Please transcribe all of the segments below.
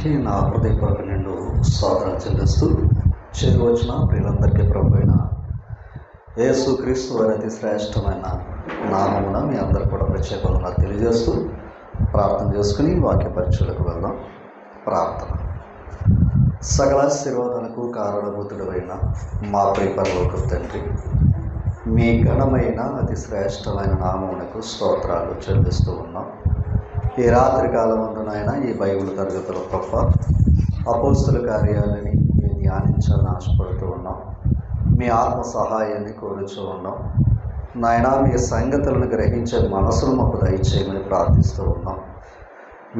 అందరికీ నా హృదయపూర్వక నిండు స్వాగతం చెల్లిస్తూ చేరువచ్చిన ప్రియులందరికీ ప్రభువైన యేసుక్రీస్తు వారి అతి శ్రేష్టమైన నామమున మీ అందరు కూడా ప్రత్యేకంగా తెలియజేస్తూ ప్రార్థన చేసుకుని వాక్య పరిచయలకు వెళ్దాం. ప్రార్థన. సకల ఆశీర్వాదాలకు కారణభూతుడైన మా ప్రియ పరలోకపు తండ్రి, మీ ఘనమైన అతి శ్రేష్టమైన నామమునకు స్తోత్రాలు చెల్లిస్తూ ఉన్నాం. ఈ రాత్రి కాలమందునైనా ఈ బైబిల్ తరగతుల గొప్ప అపోస్తుల కార్యాలని మేము ధ్యానించాలని ఆశపడుతూ ఉన్నాం. మీ ఆత్మ సహాయాన్ని కోరుచూ ఉన్నాం. నాయనా, మీ సంగతులను గ్రహించే మనసును మాకు దయచేయమని ప్రార్థిస్తూ ఉన్నాం.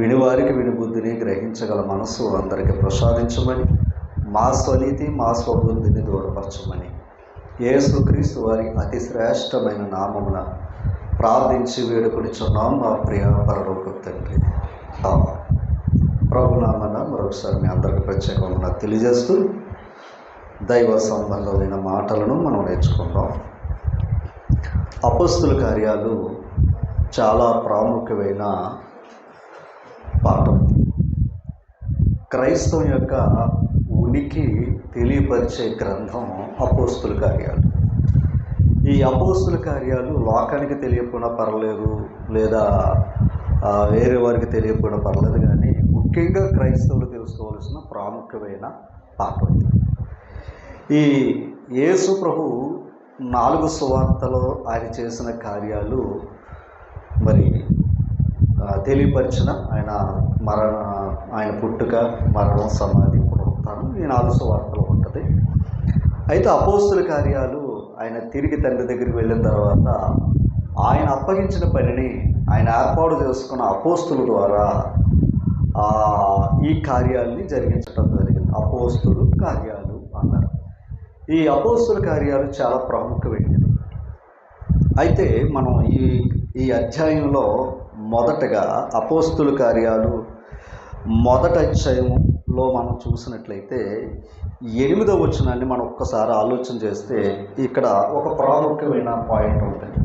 వినివారికి విని బుద్ధిని గ్రహించగల మనసు అందరికీ ప్రసాదించమని, మా స్వనీతి మా స్వబుద్ధిని దూరపరచమని యేసుక్రీస్తు వారి అతి శ్రేష్టమైన నామమున ప్రార్థించి వేడుకొనిచున్నాం మా ప్రియ పరలోకపు తండ్రి. ప్రభునామన మరొకసారి మీ అందరికీ ప్రత్యేకంగా తెలియజేస్తూ దైవ సంబంధమైన మాటలను మనం నేర్చుకుందాం. అపోస్తుల కార్యాలు చాలా ప్రాముఖ్యమైన పాఠం. క్రైస్తవం యొక్క ఉనికి తెలియపరిచే గ్రంథం అపోస్తుల కార్యాలు. ఈ అపోస్తుల కార్యాలు లోకానికి తెలియకుండా పర్లేదు, లేదా వేరే వారికి తెలియకుండా పర్లేదు, కానీ ముఖ్యంగా క్రైస్తవులు తెలుసుకోవాల్సిన ప్రాముఖ్యమైన పాఠం. ఈ యేసు ప్రభు 4 సువార్తలో ఆయన చేసిన కార్యాలు మరి తెలియపరిచిన ఆయన పుట్టుక, మరణం, సమాధి, పునరుత్థానం ఈ 4 సువార్తలు ఉంటుంది. అయితే అపోస్తుల కార్యాలు ఆయన తిరిగి తండ్రి దగ్గరికి వెళ్ళిన తర్వాత ఆయన అప్పగించిన పనిని ఆయన ఏర్పాటు చేసుకున్న అపోస్తుల ద్వారా ఈ కార్యాలని జరిగించడం జరిగింది. అపోస్తులు కార్యాలు అన్నారు. ఈ అపోస్తుల కార్యాలు చాలా ప్రాముఖ్యమైనది. అయితే మనం ఈ అధ్యాయంలో మొదటగా అపోస్తుల కార్యాలు మొదటి అధ్యాయంలో మనం చూసినట్లయితే 8వ వచనాన్ని మనం ఒక్కసారి ఆలోచన చేస్తే ఇక్కడ ఒక ప్రాముఖ్యమైన పాయింట్ ఉంటుంది.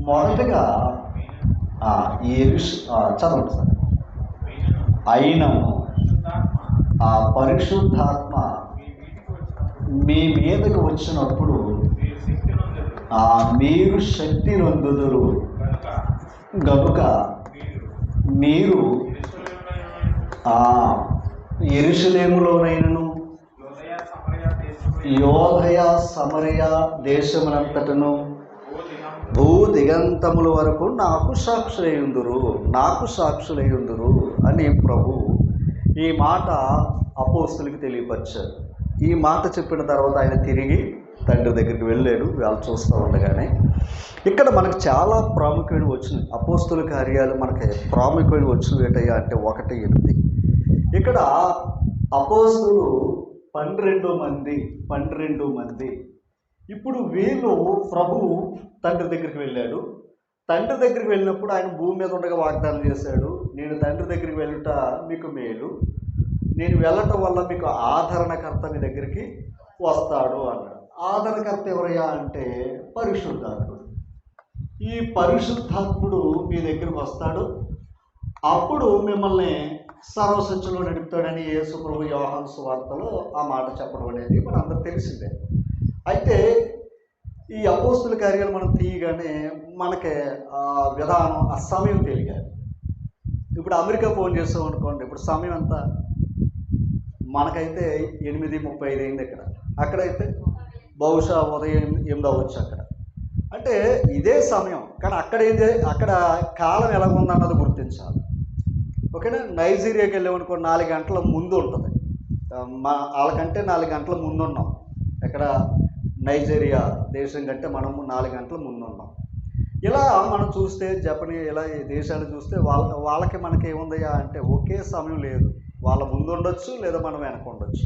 మొదటగా చదవండి సార్. అయినను ఆ పరిశుద్ధాత్మ మీ మీదకు వచ్చినప్పుడు మీరు శక్తి నొందుదురు గనుక మీరు యెరూషలేములోనైనను యోదయ సమరయ దేశమునంతటను భూ దిగంతముల వరకు నాకు సాక్షులయ్యుందురు అని ప్రభు ఈ మాట అపోస్తులకి తెలియపరిచారు. ఈ మాట చెప్పిన తర్వాత ఆయన తిరిగి తండ్రి దగ్గరికి వెళ్ళాడు. వాళ్ళు చూస్తూ ఉండగానే ఇక్కడ మనకు చాలా ప్రాముఖ్యమైన వచ్చినాయి. అపోస్తుల కార్యాలు మనకి ప్రాముఖ్యమైన వచ్చినవి ఏంటయ్యా అంటే 1:8. ఇక్కడ అపోస్తులు 12 మంది. ఇప్పుడు వీళ్ళు ప్రభు తండ్రి దగ్గరికి వెళ్ళాడు. తండ్రి దగ్గరికి వెళ్ళినప్పుడు ఆయన భూమి మీద ఉండగా వాగ్దానం చేశాడు, నేను తండ్రి దగ్గరికి వెళ్ళుట మీకు మేలు, నేను వెళ్ళటం వల్ల మీకు ఆదరణకర్త మీ దగ్గరికి వస్తాడు అన్నాడు. ఆదరణకర్త ఎవరయ్యా అంటే పరిశుద్ధాత్ముడు. ఈ పరిశుద్ధాత్ముడు మీ దగ్గరికి వస్తాడు, అప్పుడు మిమ్మల్ని సర్వసత్యంలో నడుపుతాడని యేసు ప్రభు యోహాను సువార్తలో ఆ మాట చెప్పడం అనేది మనందరూ తెలిసిందే. అయితే ఈ అపోస్తుల కార్యాలు మనం తీయగానే మనకి విధానం, ఆ సమయం తెలియాలి. ఇప్పుడు అమెరికా ఫోన్ చేస్తాం అనుకోండి, ఇప్పుడు సమయం ఎంత? మనకైతే 8:35 అయింది. అక్కడైతే బహుశా ఉదయం 8 అవ్వచ్చు. అంటే ఇదే సమయం, కానీ అక్కడ కాలం ఎలా ఉందన్నది గుర్తించాలి. ఓకేనా? నైజీరియాకి వెళ్ళామనుకోండి, 4 గంటల ముందు ఉంటుంది. వాళ్ళకంటే 4 గంటల ముందు ఉన్నాం. ఇక్కడ నైజీరియా దేశం కంటే మనము 4 గంటల ముందు ఉన్నాం. ఇలా మనం చూస్తే ఇలా ఈ దేశాలు చూస్తే వాళ్ళకి మనకి ఏముందయ్యా అంటే ఒకే సమయం లేదు. వాళ్ళ ముందు ఉండొచ్చు, లేదా మనం వెనక ఉండొచ్చు.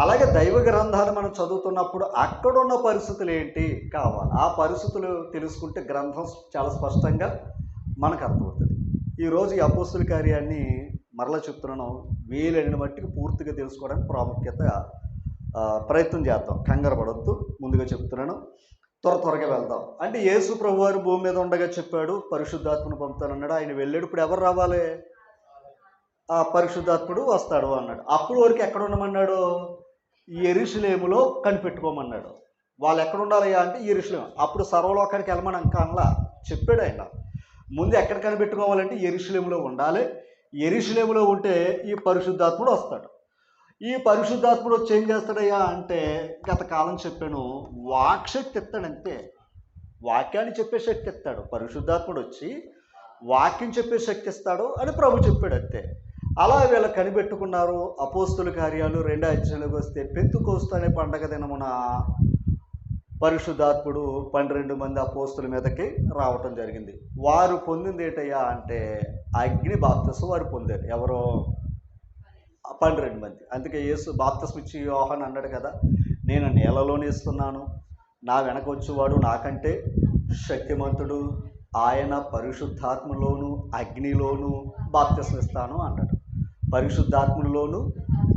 అలాగే దైవ గ్రంథాలు మనం చదువుతున్నప్పుడు అక్కడున్న పరిస్థితులు ఏంటి కావాలి, ఆ పరిస్థితులు తెలుసుకుంటే గ్రంథం చాలా స్పష్టంగా మనకు అర్థమవుతుంది. ఈరోజు ఈ అపోస్తుల కార్యాన్ని మరలా చెప్తున్నాను, వీలైన మట్టికి పూర్తిగా తెలుసుకోవడానికి ప్రయత్నం చేద్దాం. కంగారు పడొద్దు, ముందుగా చెప్తున్నాను. త్వరగా వెళ్దాం. అంటే యేసు ప్రభువారు భూమి మీద ఉండగా చెప్పాడు, పరిశుద్ధాత్మను పంపుతానన్నాడు. ఆయన వెళ్ళాడు. ఇప్పుడు ఎవరు రావాలి? ఆ పరిశుద్ధాత్ముడు వస్తాడు అన్నాడు. అప్పుడు వరకు ఎక్కడ ఉండమన్నాడు? యెరూషలేములో కనిపెట్టుకోమన్నాడు. వాళ్ళు ఎక్కడ ఉండాలయ్యా అంటే యెరూషలేము. అప్పుడు సర్వలోకానికి వెళ్ళమని ఇంకా అనలా, చెప్పాడు ఆయన. ముందు ఎక్కడ కనిపెట్టుకోవాలంటే యెరూషలేములో ఉండాలి. యెరూషలేములో ఉంటే ఈ పరిశుద్ధాత్ముడు వస్తాడు. ఈ పరిశుద్ధాత్ముడు వచ్చి ఏం చేస్తాడయ్యా అంటే, గత కాలం చెప్పాను, వాక్శక్తి ఇస్తాడు అంతే. వాక్యాన్ని చెప్పే శక్తి ఇస్తాడు. పరిశుద్ధాత్ముడు వచ్చి వాక్యం చెప్పే శక్తి ఇస్తాడు అని ప్రభు చెప్పాడు అంతే. అలా వీళ్ళు కనిపెట్టుకున్నారు. అపోస్తుల కార్యాలు 2వ అధ్యాయంలోకి వస్తే, పెంతెకోస్తు అనే పండగ దినమున పరిశుద్ధాత్ముడు 12 మంది అపోస్తుల మీదకి రావటం జరిగింది. వారు పొందింది ఏంటయ్యా అంటే అగ్ని బాప్తిసం వారు పొందారు. ఎవరో 12 మంది. అందుకే యేసు బాప్తిసం ఇచ్చి యోహాను అన్నాడు కదా, నేను నీళ్ళలోనే ఇస్తున్నాను, నా వెనక వచ్చేవాడు నాకంటే శక్తిమంతుడు, ఆయన పరిశుద్ధాత్మలోను అగ్నిలోను బాప్తిసం ఇస్తాను అన్నాడు. పరిశుద్ధాత్మలోను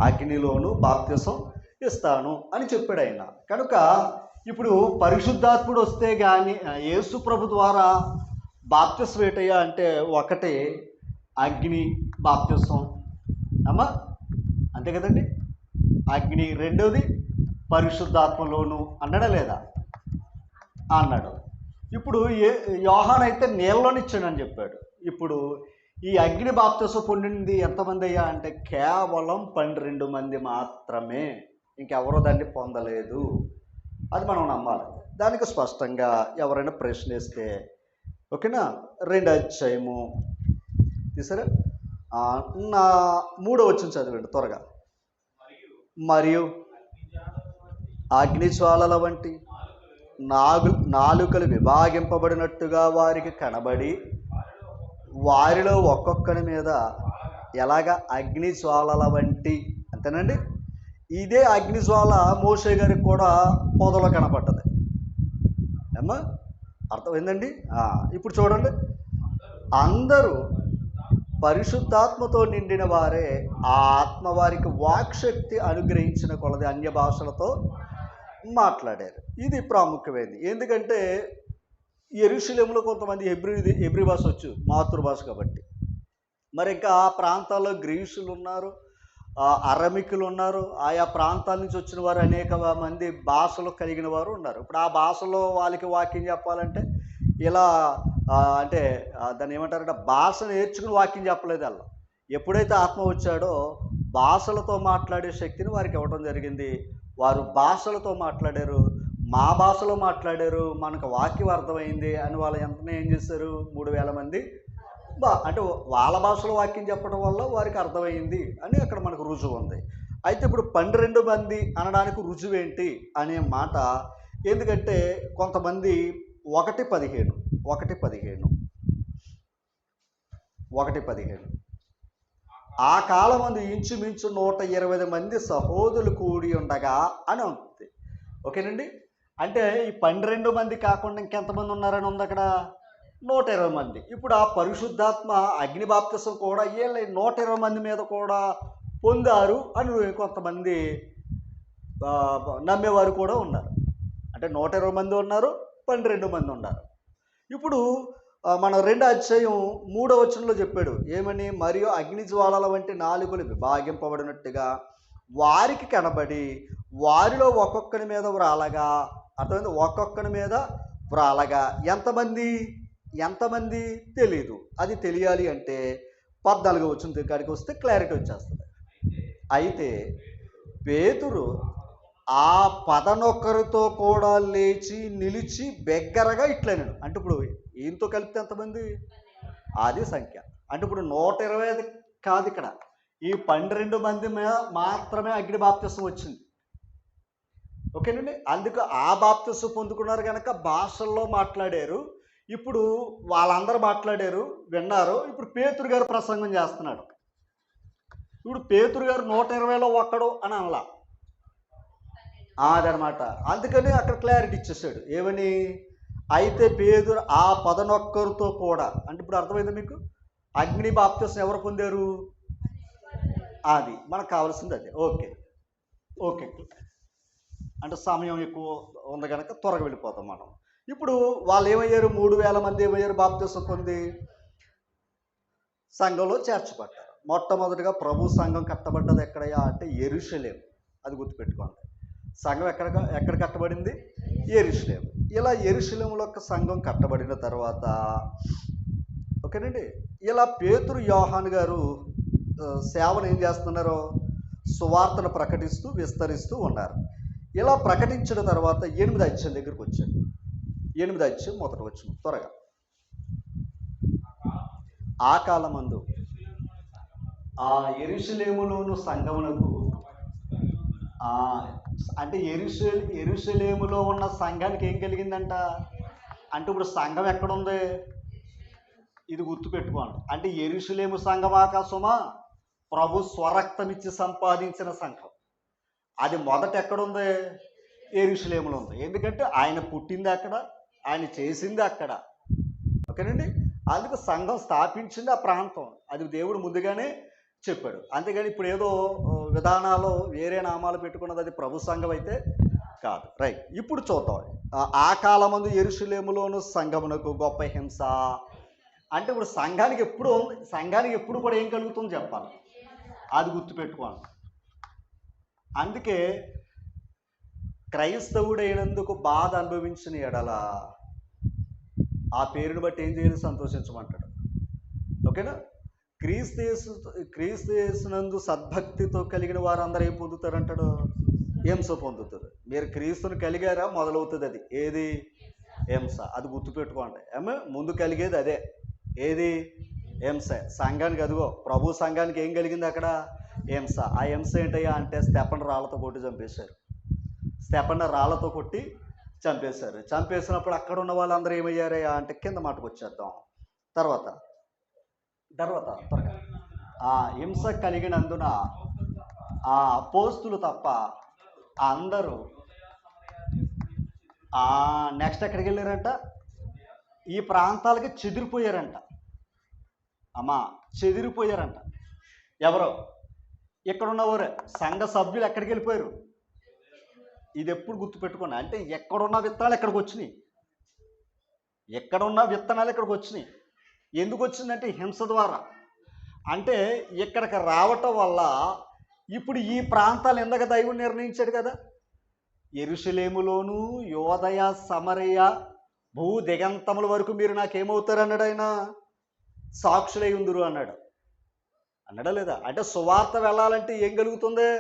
అగ్నిలోను బాప్తిసం ఇస్తాను అని చెప్పాడు ఆయన. కనుక ఇప్పుడు పరిశుద్ధాత్ముడు వస్తే కానీ యేసు ప్రభు ద్వారా బాప్తిసం ఏంటయ్యా అంటే, ఒకటి అగ్ని బాప్తిసం అమ్మా, అంతే కదండి, అగ్ని. రెండోది పరిశుద్ధాత్మలోను అన్నాడా లేదా? అన్నాడు. ఇప్పుడు యోహాను అయితే నీళ్ళలోని ఇచ్చానని చెప్పాడు. ఇప్పుడు ఈ అగ్ని బాప్తిసం పొందింది ఎంతమంది అయ్యా అంటే కేవలం 12 మంది మాత్రమే. ఇంకెవరో దాన్ని పొందలేదు. అది మనం నమ్మాలి. దానికి స్పష్టంగా ఎవరైనా ప్రశ్న వేస్తే, ఓకేనా, 2వ అధ్యాయము తీసారా, నా 3వ వచనం చదివండి త్వరగా. మరియు అగ్నిజ్వాలల వంటి నాలుకలు విభాగింపబడినట్టుగా వారికి కనబడి, వారిలో ఒక్కొక్కరి మీద ఎలాగ అగ్నిజ్వాలల వంటి, అంతేనండి. ఇదే అగ్నిజ్వాల మోషే గారికి కూడా పొదలో కనపడ్డది. ఏమ్మా, అర్థమైందండి? ఇప్పుడు చూడండి, అందరూ పరిశుద్ధాత్మతో నిండిన వారే ఆ ఆత్మ వారికి వాక్శక్తి అనుగ్రహించిన కొలది అన్య భాషలతో మాట్లాడారు. ఇది ప్రాముఖ్యమైనది. ఎందుకంటే యెరూషలేములో కొంతమంది హెబ్రీ భాష వచ్చు, మాతృభాష కాబట్టి. మరి ఇంకా ఆ ప్రాంతాల్లో గ్రీసులు ఉన్నారు, అరమికులు ఉన్నారు, ఆయా ప్రాంతాల నుంచి వచ్చిన వారు అనేక మంది భాషలు కలిగిన వారు ఉన్నారు. ఇప్పుడు ఆ భాషలో వాళ్ళకి వాక్యం చెప్పాలంటే ఇలా అంటే దాన్ని ఏమంటారంటే భాష నేర్చుకుని వాక్యం చెప్పలేదు అలా. ఎప్పుడైతే ఆత్మ వచ్చాడో భాషలతో మాట్లాడే శక్తిని వారికి ఇవ్వడం జరిగింది. వారు భాషలతో మాట్లాడారు, మా భాషలో మాట్లాడారు, మనకు వాక్యం అర్థమైంది అని వాళ్ళు ఎంతనే ఏం చేశారు, 3000 మంది అంటే వాళ్ళ భాషలో వాక్యం చెప్పడం వల్ల వారికి అర్థమైంది అని అక్కడ మనకు రుజువు ఉంది. అయితే ఇప్పుడు 12 మంది అనడానికి రుజువు ఏంటి అనే మాట, ఎందుకంటే కొంతమంది 1:15 ఆ కాలం మంది ఇంచుమించు 120 మంది సహోదరులు కూడి ఉండగా అని ఉంది. ఓకేనండి. అంటే ఈ 12 మంది కాకుండా ఇంకెంతమంది ఉన్నారని ఉంది అక్కడ? 120 మంది. ఇప్పుడు ఆ పరిశుద్ధాత్మ అగ్ని బాప్తిసం కూడా వీళ్ళ 120 మంది మీద కూడా పొందారు అని కొంతమంది నమ్మేవారు కూడా ఉన్నారు. అంటే 120 మంది ఉన్నారు, 12 మంది ఉన్నారు. ఇప్పుడు మన 2వ అధ్యాయం 3వ వచనంలో చెప్పాడు ఏమని, మరియు అగ్నిజ్వాలల వంటి నాలుకలు విభాగింపబడినట్టుగా వారికి కనబడి వారిలో ఒక్కొక్కరి మీద వ్రాలగా, అర్థమైంది, ఒక్కొక్కరి మీద వ్రాలగా. ఎంతమంది తెలీదు. అది తెలియాలి అంటే 14వ వచనం కాడికి వస్తే క్లారిటీ వచ్చేస్తుంది. అయితే పేతురు ఆ 11 కూడా లేచి నిలిచి బెగ్గరగా ఇట్లనేను. అంటే ఇప్పుడు ఈయనతో కలిపితే ఎంతమంది? అది సంఖ్య. అంటే ఇప్పుడు 120 కాదు, ఇక్కడ ఈ 12 మంది మీద మాత్రమే అగ్ని బాప్తిసం వచ్చింది. ఓకేనండి. అందుకు ఆ బాప్తిసం పొందుకున్నారు కనుక భాషల్లో మాట్లాడారు. ఇప్పుడు వాళ్ళందరూ మాట్లాడారు, విన్నారు. ఇప్పుడు పేతురు గారు ప్రసంగం చేస్తున్నాడు. ఇప్పుడు పేతురు గారు 120లో ఒక్కడు అని అనలా, అదనమాట. అందుకని అక్కడ క్లారిటీ ఇచ్చేసాడు ఏమని, అయితే పేతురు ఆ 11 కూడా, అంటే ఇప్పుడు అర్థమైంది మీకు, అగ్ని బాప్తిసం ఎవరు పొందారు? అది మనకు కావాల్సింది అదే. ఓకే అంటే సమయం ఎక్కువ ఉంది కనుక త్వరగా వెళ్ళిపోతాం మనం. ఇప్పుడు వాళ్ళు ఏమయ్యారు, 3,000 మంది ఏమయ్యారు, బాప్తిసం పొంది సంఘంలో చేర్చబడ్డారు. మొట్టమొదటిగా ప్రభు సంఘం కట్టబడ్డది ఎక్కడయ్యా అంటే యెరూషలేము. అది గుర్తుపెట్టుకోండి. సంఘం ఎక్కడ కట్టబడింది? యెరూషలేము. ఇలా యెరూషలేములో ఒక సంఘం కట్టబడిన తర్వాత ఓకేనండి, ఇలా పేతురు యోహాను గారు సేవను ఏం చేస్తున్నారు? సువార్తను ప్రకటిస్తూ విస్తరిస్తూ ఉన్నారు. ఇలా ప్రకటించిన తర్వాత 8 అధ్యాయం దగ్గరికి వచ్చాడు. 8 అధ్యాయం మొదటి వచనం త్వరగా. ఆ కాలమందు ఆ యెరూషలేములోను సంఘమునకు అంటే యెరూషలేములో ఉన్న సంఘానికి ఏం కలిగిందంట అంటే, ఇప్పుడు సంఘం ఎక్కడుంది? ఇది గుర్తుపెట్టుకోండి. అంటే యెరూషలేము సంఘమాక సుమా ప్రభు స్వరక్తం ఇచ్చి సంపాదించిన సంఘం. అది మొదట ఎక్కడుంది? యెరూషలేములో ఉంది. ఎందుకంటే ఆయన పుట్టింది అక్కడ, ఆయన చేసింది అక్కడ. ఓకేనండి, అందుకు సంఘం స్థాపించింది ఆ ప్రాంతం. అది దేవుడు ముందుగానే చెప్పాడు. అంతేగాని ఇప్పుడు ఏదో విధానాలు వేరే నామాలు పెట్టుకున్నది అది ప్రభు సంఘం అయితే కాదు. రైట్, ఇప్పుడు చూద్దాం. ఆ కాలమందు యెరూషలేములోను సంఘమునకు గొప్ప హింస. అంటే ఇప్పుడు సంఘానికి ఎప్పుడు కూడా ఏం కలుగుతుంది చెప్పాలి, అది గుర్తుపెట్టుకోండి. అందుకే క్రైస్తవుడైనందుకు బాధ అనుభవించిన ఎడల ఆ పేరుని బట్టి ఏం చేయాలి? సంతోషించమంటాడు. ఓకేనా? క్రీస్తు యేసునందు సద్భక్తితో కలిగిన వారందరూ ఏం పొందుతారంటాడు? హింస పొందుతారు. మీరు క్రీస్తుని కలిగారా మొదలవుతుంది అది. ఏది? హింస. అది గుర్తుపెట్టుకోండి. ముందు కలిగేది అదే. ఏది? హింస. సంఘానికి అదిగో ప్రభు సంఘానికి ఏం కలిగింది అక్కడ? హింస. ఆ హింస ఏంటయ్యా అంటే స్టెఫను రాళ్లతో కొట్టి చంపేశారు. స్టెఫను రాళ్లతో కొట్టి చంపేశారు. చంపేసినప్పుడు అక్కడ ఉన్న వాళ్ళందరూ ఏమయ్యారయ్యా అంటే, కింద మాటకు వచ్చేద్దాం. తర్వాత త్వరగా ఆ హింస కలిగినందున ఆ అపోస్తులు తప్ప అందరూ నెక్స్ట్ ఎక్కడికి వెళ్ళారంట? ఈ ప్రాంతాలకి చెదిరిపోయారంట. చెదిరిపోయారంట. ఎవరో ఇక్కడున్నవారు సంఘ సభ్యులు ఎక్కడికి వెళ్ళిపోయారు? ఇది ఎప్పుడు గుర్తుపెట్టుకోండి. అంటే ఎక్కడున్న విత్తనాలు ఎక్కడికి వచ్చినాయి, ఎక్కడున్న విత్తనాలు ఇక్కడికి వచ్చినాయి. ఎందుకు వచ్చిందంటే హింస ద్వారా. అంటే ఇక్కడికి రావటం వల్ల ఇప్పుడు ఈ ప్రాంతాలు ఎందాక దైవం నిర్ణయించాడు కదా, యెరూషలేములోను యోదయ సమరయ భూ దిగంతముల వరకు మీరు నాకేమవుతారు అన్నాడు. ఆయన సాక్షులై ఉందురు అన్నాడా లేదా? అంటే సువార్త వెళ్ళాలంటే ఏం కలుగుతుంది?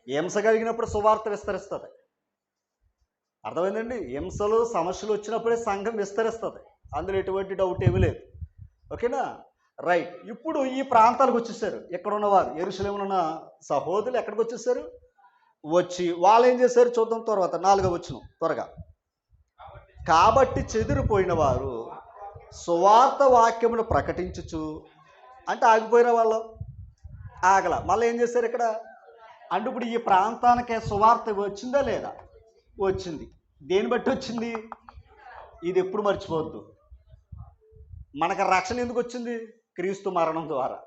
హింస కలిగినప్పుడు సువార్త విస్తరిస్తుంది. అర్థమైందండి? హింసలు సమస్యలు వచ్చినప్పుడే సంఘం విస్తరిస్తుంది. అందులో ఎటువంటి డౌట్ ఏమీ లేదు. ఓకేనా? రైట్, ఇప్పుడు ఈ ప్రాంతాలకు వచ్చేసారు. ఇక్కడ ఉన్నవారు యెరూషలేములో ఉన్న సహోదరులు ఎక్కడికి వచ్చేసారు? వచ్చి వాళ్ళు ఏం చేశారు చూద్దాం. తర్వాత 4వ వచనం త్వరగా. కాబట్టి చెదిరిపోయిన వారు సువార్త వాక్యమును ప్రకటించుచు, అంటే ఆగిపోయిన వాళ్ళు ఆగల. మళ్ళీ ఏం చేశారు ఇక్కడ అంటే, ఇప్పుడు ఈ ప్రాంతానికి సువార్త వచ్చిందా లేదా? వచ్చింది. దేన్ని బట్టి వచ్చింది? ఇది ఎప్పుడు మర్చిపోవద్దు. మనకు రక్షణ ఎందుకు వచ్చింది? క్రీస్తు మరణం ద్వారా.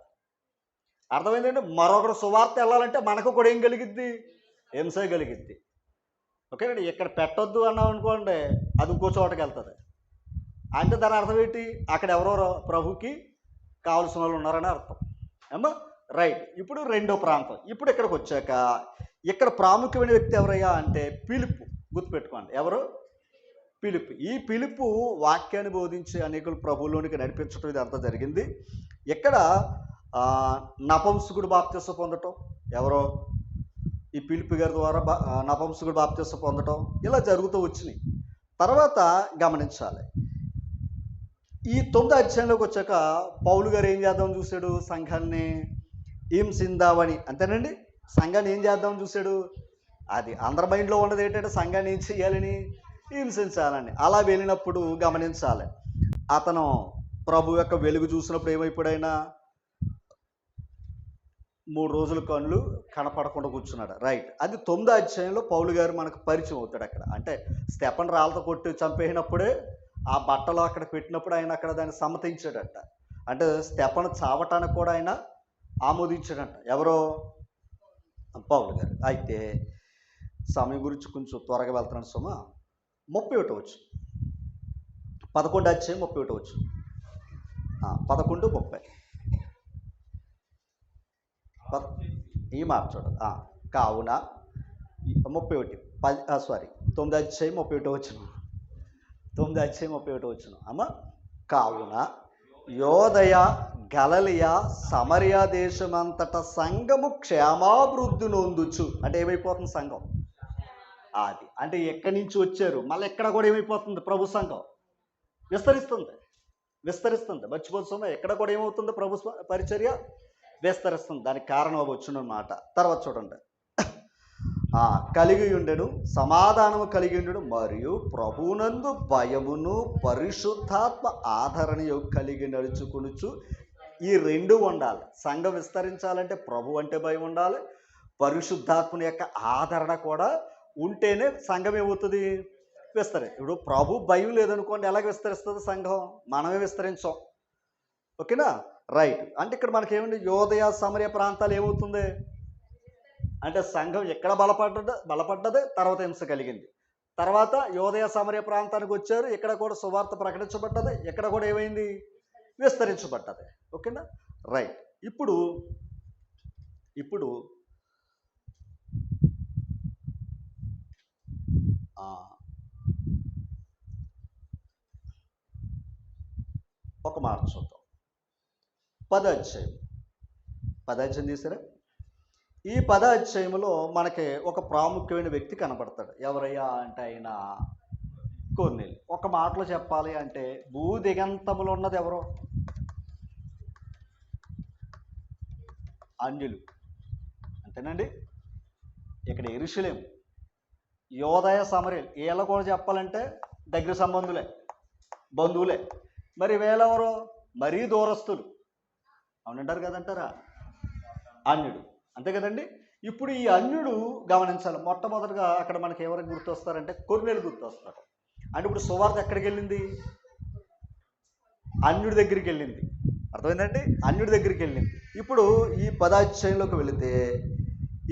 అర్థమైందండి? మరొకరు సువార్త వెళ్ళాలంటే మనకు కూడా ఏం కలిగిద్ది? హింస కలిగిద్ది. ఓకేనండి? ఇక్కడ పెట్టొద్దు అన్నాం అనుకోండి, అది ఇంకో చోటకి వెళ్తుంది. అంటే దాని అర్థం ఏంటి? అక్కడ ఎవరో ప్రభుకి కావాల్సిన వాళ్ళు ఉన్నారని అర్థం. రైట్, ఇప్పుడు రెండో ప్రాంతం. ఇప్పుడు ఇక్కడికి వచ్చాక ఇక్కడ ప్రాముఖ్యమైన వ్యక్తి ఎవరయ్యా అంటే ఫిలిప్పు. గుర్తుపెట్టుకోండి, ఎవరు? ఫిలిప్పు. ఈ ఫిలిప్పు వాక్యాన్ని బోధించి అనేకులు ప్రభువులోనికి నడిపించడం ఇదంతా జరిగింది. ఇక్కడ నపుంసకుడు బాప్తిసం పొందటం, ఎవరో ఈ ఫిలిప్పు గారి ద్వారా నపుంసకుడు బాప్తిసం పొందటం, ఇలా జరుగుతూ వచ్చినాయి. తర్వాత గమనించాలి, ఈ 9వ అధ్యాయంలోకి వచ్చాక పౌలు గారు ఏం చేద్దామని చూశాడు? సంఘాన్ని హింసిందామని. అంతేనండి? సంఘాన్ని ఏం చేద్దామని చూశాడు? అది అందరి మైండ్లో ఉన్నది ఏంటంటే సంఘాన్ని ఏం చేయాలని? హింసించాలని. అలా వెళ్ళినప్పుడు గమనించాలి, అతను ప్రభు యొక్క వెలుగు చూసినప్పుడు ఏమైపోయాడైనా 3 రోజుల కళ్ళు కనపడకుండా కూర్చున్నాడు. రైట్, అది 9వ అధ్యాయంలో పౌలు గారు మనకు పరిచయం అవుతాడు. అక్కడ అంటే స్టెఫను రాళ్ళతో కొట్టి చంపేసినప్పుడే ఆ బట్టలు అక్కడ పెట్టినప్పుడు ఆయన అక్కడ దాన్ని సమ్మతించాడట. అంటే స్టెఫను చావటానికి కూడా ఆయన ఆమోదించాడంట. ఎవరో? పౌలు గారు. అయితే సమయం గురించి కొంచెం త్వరగా వెళ్తున్నాను సుమా. 31వ వచనం. 11:31 11:30 ఈ మాట చూడండి. కావున 9:31 అమ్మ. కావున యోదయ గలిలయ సమరయ దేశమంతట సంఘము క్షేమాభివృద్ధి నొందుచు. అంటే ఏమైపోతుంది సంఘం? అది అంటే ఎక్కడి నుంచి వచ్చారు, మళ్ళీ ఎక్కడ కూడా ఏమైపోతుంది? ప్రభు సంఘం విస్తరిస్తుంది. మర్చిపోతున్నా, ఎక్కడ కూడా ఏమవుతుంది? ప్రభు పరిచర్య విస్తరిస్తుంది. దానికి కారణం వచ్చునమాట. తర్వాత చూడండి, కలిగి ఉండెను, సమాధానము కలిగి ఉండెను, మరియు ప్రభువునందు భయమును పరిశుద్ధాత్మ ఆదరణయు కలిగి నడుచుకొనుచు. ఈ రెండు ఉండాలి. సంఘం విస్తరించాలంటే ప్రభు అంటే భయం ఉండాలి, పరిశుద్ధాత్మని యొక్క ఆదరణ కూడా ఉంటేనే సంఘం ఏమవుతుంది? ఇప్పుడు ప్రభు భయం లేదనుకోండి, ఎలాగ విస్తరిస్తుంది సంఘం? మనమే విస్తరించాం. ఓకేనా? రైట్. అంటే ఇక్కడ మనకేమండి, యోదయ సమరయ ప్రాంతాలు ఏమవుతుంది అంటే సంఘం ఎక్కడ బలపడ్డది, తర్వాత హింస కలిగింది. తర్వాత యోదయ సమరయ ప్రాంతానికి వచ్చారు, ఇక్కడ కూడా సువార్త ప్రకటించబడ్డది, ఎక్కడ కూడా ఏమైంది? విస్తరించబడ్డది. ఓకేనా? రైట్. ఇప్పుడు ఒక మాట చూద్దాం. 10వ అధ్యాయం తీసారా? ఈ 10వ అధ్యాయంలో మనకి ఒక ప్రాముఖ్యమైన వ్యక్తి కనబడతాడు. ఎవరయ్యా అంటే ఆయన కొర్నేలి. ఒక మాటలో చెప్పాలి అంటే భూదిగంతములో ఉన్నది ఎవరో? అన్యులు. అంతేనండి. ఇక్కడ యెరూషలేము, యోదయ సమరయలు, వీళ్ళ కూడా చెప్పాలంటే దగ్గర సంబంధులే, బంధువులే. మరి వీళ్ళెవరో? మరీ దూరస్తులు. అవునంటారు కదంటారా? అన్యుడు. అంతే కదండి. ఇప్పుడు ఈ అన్యుడు గమనించాలి. మొట్టమొదటిగా అక్కడ మనకి ఎవరికి గుర్తొస్తారంటే కొర్నేలు గుర్తొస్తారు. అంటే ఇప్పుడు సువార్త ఎక్కడికి వెళ్ళింది? అన్యుడి దగ్గరికి వెళ్ళింది. అర్థమైందండి? అన్యుడి దగ్గరికి వెళ్ళింది. ఇప్పుడు ఈ 10వ అధ్యాయంలోకి వెళితే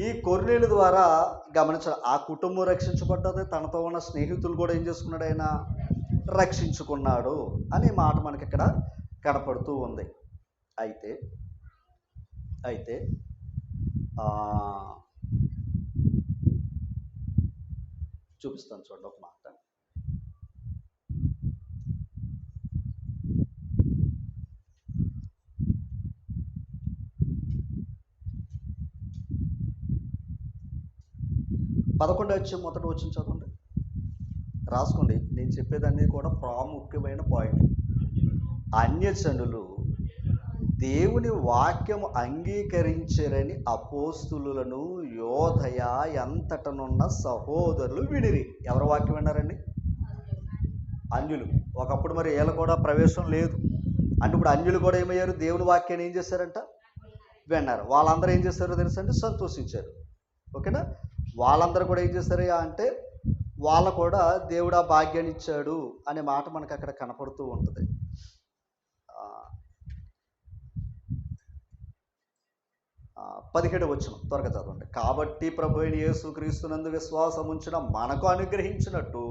ఈ కొర్నేలు ద్వారా గమనించాలి, ఆ కుటుంబం రక్షించబడ్డది, తనతో ఉన్న స్నేహితులు కూడా ఏం చేసుకున్నాడు? ఆయన రక్షించుకున్నాడు అనే మాట మనకి ఇక్కడ కనపడుతూ ఉంది. అయితే చూపిస్తాను చూడండి ఒక మాట. పదకొండు మొదటి వచ్చిన చదవండి, రాసుకోండి. నేను చెప్పేదాన్ని కూడా ప్రాముఖ్యమైన పాయింట్. అన్యజనులు దేవుని వాక్యము అంగీకరించరని అపోస్తులను యోదయ ఎంతటనున్న సహోదరులు వినిరి. ఎవరి వాక్యం విన్నారండి? అన్యులు. ఒకప్పుడు మరి వీళ్ళ కూడా ప్రవేశం లేదు. అంటే ఇప్పుడు అన్యులు కూడా ఏమయ్యారు? దేవుని వాక్యాన్ని ఏం చేశారంట? విన్నారు. వాళ్ళందరూ ఏం చేశారో తెలుసండి? సంతోషించారు. ఓకేనా? వాళ్ళందరూ కూడా ఏం చేశారు అంటే వాళ్ళు కూడా దేవుడు ఆ భాగ్యాన్ని ఇచ్చాడు అనే మాట మనకు అక్కడ కనపడుతూ ఉంటుంది. 17వ వచనం త్వరగా చదవండి. కాబట్టి ప్రభు అయిన యేసుక్రీస్తునందు విశ్వాసం ఉంచిన మనకు అనుగ్రహించినట్టు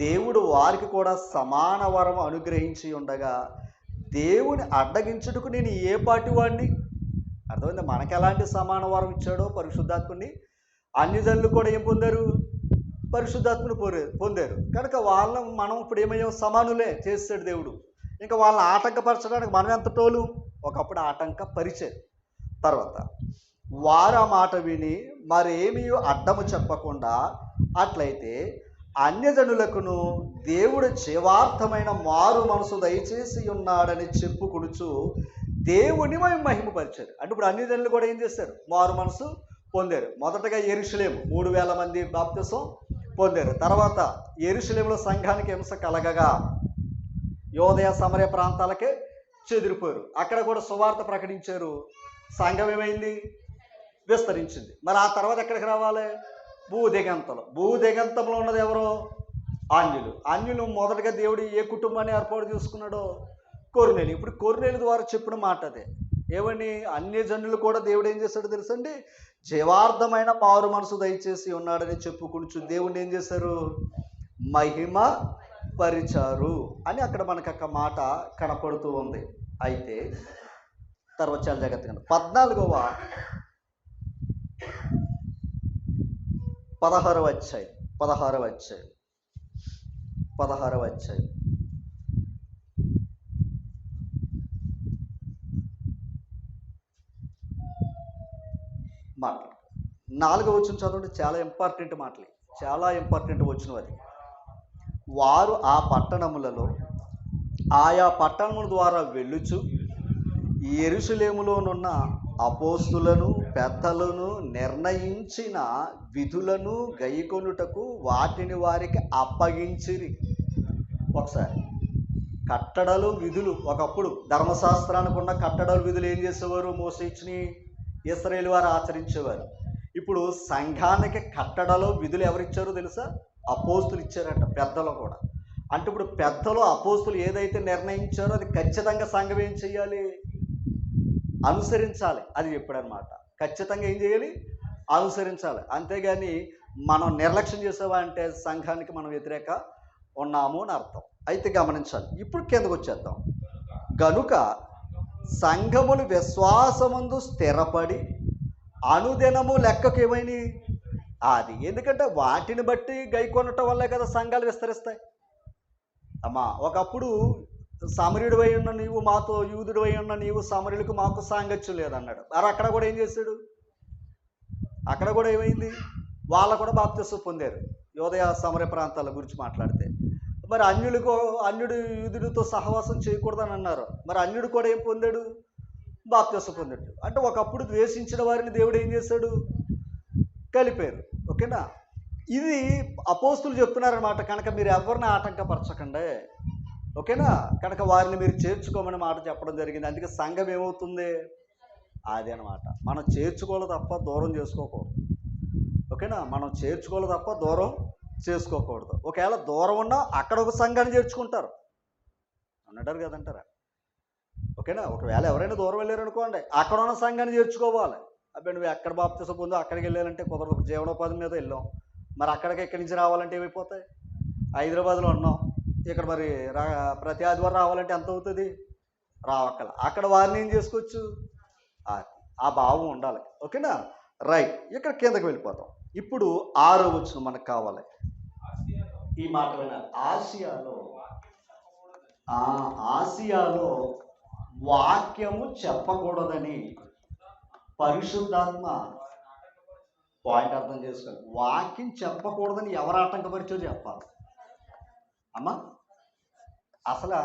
దేవుడు వారికి కూడా సమాన వరం అనుగ్రహించి ఉండగా దేవుని అడ్డగించుటకు నేను ఏ పాటి వాడిని? అర్థమైంది? మనకు ఎలాంటి సమాన వరం ఇచ్చాడో పరిశుద్ధాత్ముని, అన్యజనులు కూడా ఏం పొందారు? పరిశుద్ధాత్మను పొందారు. కనుక మనం ఇప్పుడు ఏమయ్యాం? సమానులే చేస్తాడు దేవుడు. ఇంకా వాళ్ళని ఆటంకపరచడానికి మనం ఎంత టోలు? ఒకప్పుడు ఆటంకపరిచారు. తర్వాత వారు ఆ మాట విని మరేమీ అడ్డము చెప్పకుండా అట్లయితే అన్యజనులకును దేవుడు జీవార్థమైన మారు మనసు దయచేసి ఉన్నాడని చెప్పుకొనుచు దేవుని మహిమపరిచారు. అంటే ఇప్పుడు అన్యజనులు కూడా ఏం చేశారు? మారు మనసు పొందారు. మొదటగా యెరూషలేము 3000 మంది బాప్తిసం పొందారు. తర్వాత యెరూషలేములో సంఘానికి హింస కలగగా యోదయ సమరయ ప్రాంతాలకే చెదిరిపోయారు. అక్కడ కూడా సువార్త ప్రకటించారు. సంఘం ఏమైంది? విస్తరించింది. మరి ఆ తర్వాత ఎక్కడికి రావాలి? భూదిగంతంలో ఉన్నది ఎవరో? అన్యులు మొదటగా దేవుడు ఏ కుటుంబాన్ని ఏర్పాటు చేసుకున్నాడో? కొర్నేలు. ఇప్పుడు కొర్నేలు ద్వారా చెప్పిన మాట అదే. ఏమని? అన్యజనులు కూడా దేవుడు ఏం చేశాడో తెలుసండి? జీవార్థమైన మారు మనసు దయచేసి ఉన్నాడని చెప్పుకుంటూ దేవుడిని ఏం చేశారు? మహిమ పరిచారు అని అక్కడ మనకు ఒక మాట కనపడుతూ ఉంది. అయితే తర్వాత చాలా జాగ్రత్తగా 14వ 16వ అధ్యాయం 16వ అధ్యాయం 16వ అధ్యాయం మాట్లాడు 4వ వచనం చదవండి. చాలా ఇంపార్టెంట్ మాటలు, చాలా ఇంపార్టెంట్ వచనం అది. వారు ఆ పట్టణములలో ఆయా పట్టణముల ద్వారా వెళ్ళుచు యెరూషలేములోనున్న అపోస్తులను పెద్దలను నిర్ణయించిన విధులను గైకొనుటకు వాటిని వారికి అప్పగించిరి. ఒకసారి కట్టడలు విధులు, ఒకప్పుడు ధర్మశాస్త్రానికి ఉన్న కట్టడలు విధులు ఏం చేసేవారు? మోసే ఇచ్చిన ఇశ్రాయేలు వారు ఆచరించేవారు. ఇప్పుడు సంఘానికి కట్టడలు విధులు ఎవరిచ్చారో తెలుసా? అపోస్తులు ఇచ్చారంట, పెద్దలు కూడా. అంటే ఇప్పుడు పెద్దలు అపోస్తులు ఏదైతే నిర్ణయించారో అది ఖచ్చితంగా సంఘం ఏం చేయాలి? అనుసరించాలి. అది చెప్పాడనమాట. ఖచ్చితంగా ఏం చేయాలి? అనుసరించాలి. అంతేగాని మనం నిర్లక్ష్యం చేసావా అంటే సంఘానికి మనం వ్యతిరేక ఉన్నాము అని అర్థం. అయితే గమనించాలి. ఇప్పుడు కిందకు వచ్చేద్దాం. గనుక సంఘములు విశ్వాసమందు స్థిరపడి అనుదినము లెక్కకు ఏమైనా అది, ఎందుకంటే వాటిని బట్టి గైకొనటం వల్లే కదా సంఘాలు విస్తరిస్తాయి. అమ్మా, ఒకప్పుడు సమరుడివై ఉన్న నీవు మాతో, యూదుడివై ఉన్న నీవు సమరులకు మాకు సాంగత్యం లేదన్నాడు. మరి అక్కడ కూడా ఏం చేశాడు? అక్కడ కూడా ఏమైంది? వాళ్ళు కూడా బాప్తిసం పొందారు. యోదయ సమర ప్రాంతాల గురించి మాట్లాడితే మరి అన్యుడు యూదుడితో సహవాసం చేయకూడదని అన్నారు. మరి అన్యుడు కూడా ఏం పొందాడు? బాప్తిసం పొందాడు. అంటే ఒకప్పుడు ద్వేషించిన వారిని దేవుడు ఏం చేశాడు? కలిపారు. ఓకేనా? ఇది అపోస్తులు చెప్తున్నారన్నమాట. కనుక మీరు ఎవరిని ఆటంకపరచకండి, ఓకేనా? కనుక వారిని మీరు చేర్చుకోమని మాట చెప్పడం జరిగింది. అందుకే సంఘం ఏమవుతుంది? అది అనమాట. మనం చేర్చుకోవాలి తప్ప దూరం చేసుకోకూడదు, ఓకేనా? మనం చేర్చుకోవాలి తప్ప దూరం చేసుకోకూడదు. ఒకవేళ దూరం ఉన్నా అక్కడ ఒక సంఘాన్ని చేర్చుకుంటారు అన్నటారు కదంటారా? ఓకేనా? ఒకవేళ ఎవరైనా దూరం వెళ్ళారు అనుకోండి, అక్కడ ఉన్న సంఘాన్ని చేర్చుకోవాలి. అబ్బాయి నువ్వు ఎక్కడ బాప్తిసం పొందో అక్కడికి వెళ్ళాలంటే కుదరదు. జీవనోపాధి మీద వెళ్ళాం, మరి అక్కడికి ఎక్కడి నుంచి రావాలంటే ఏమైపోతాయి? హైదరాబాద్లో ఉన్నాం, ఇక్కడ మరి ప్రతి ఆదివారం రావాలంటే ఎంత అవుతుంది? రావక్కల. అక్కడ వారిని ఏం చేసుకోవచ్చు? ఆ భావం ఉండాలి, ఓకేనా? రైట్. ఇక్కడ కిందకి వెళ్ళిపోతాం. ఇప్పుడు 6వ వచనం మనకు కావాలి. ఈ మాట వినాలి. ఆసియాలో వాక్యము చెప్పకూడదని పరిశుద్ధాత్మ పాయింట్ అర్థం చేసుకోవాలి. వాక్యం చెప్పకూడదని ఎవరు ఆటంకపరిచో చెప్పాలి. అమ్మా, అసలు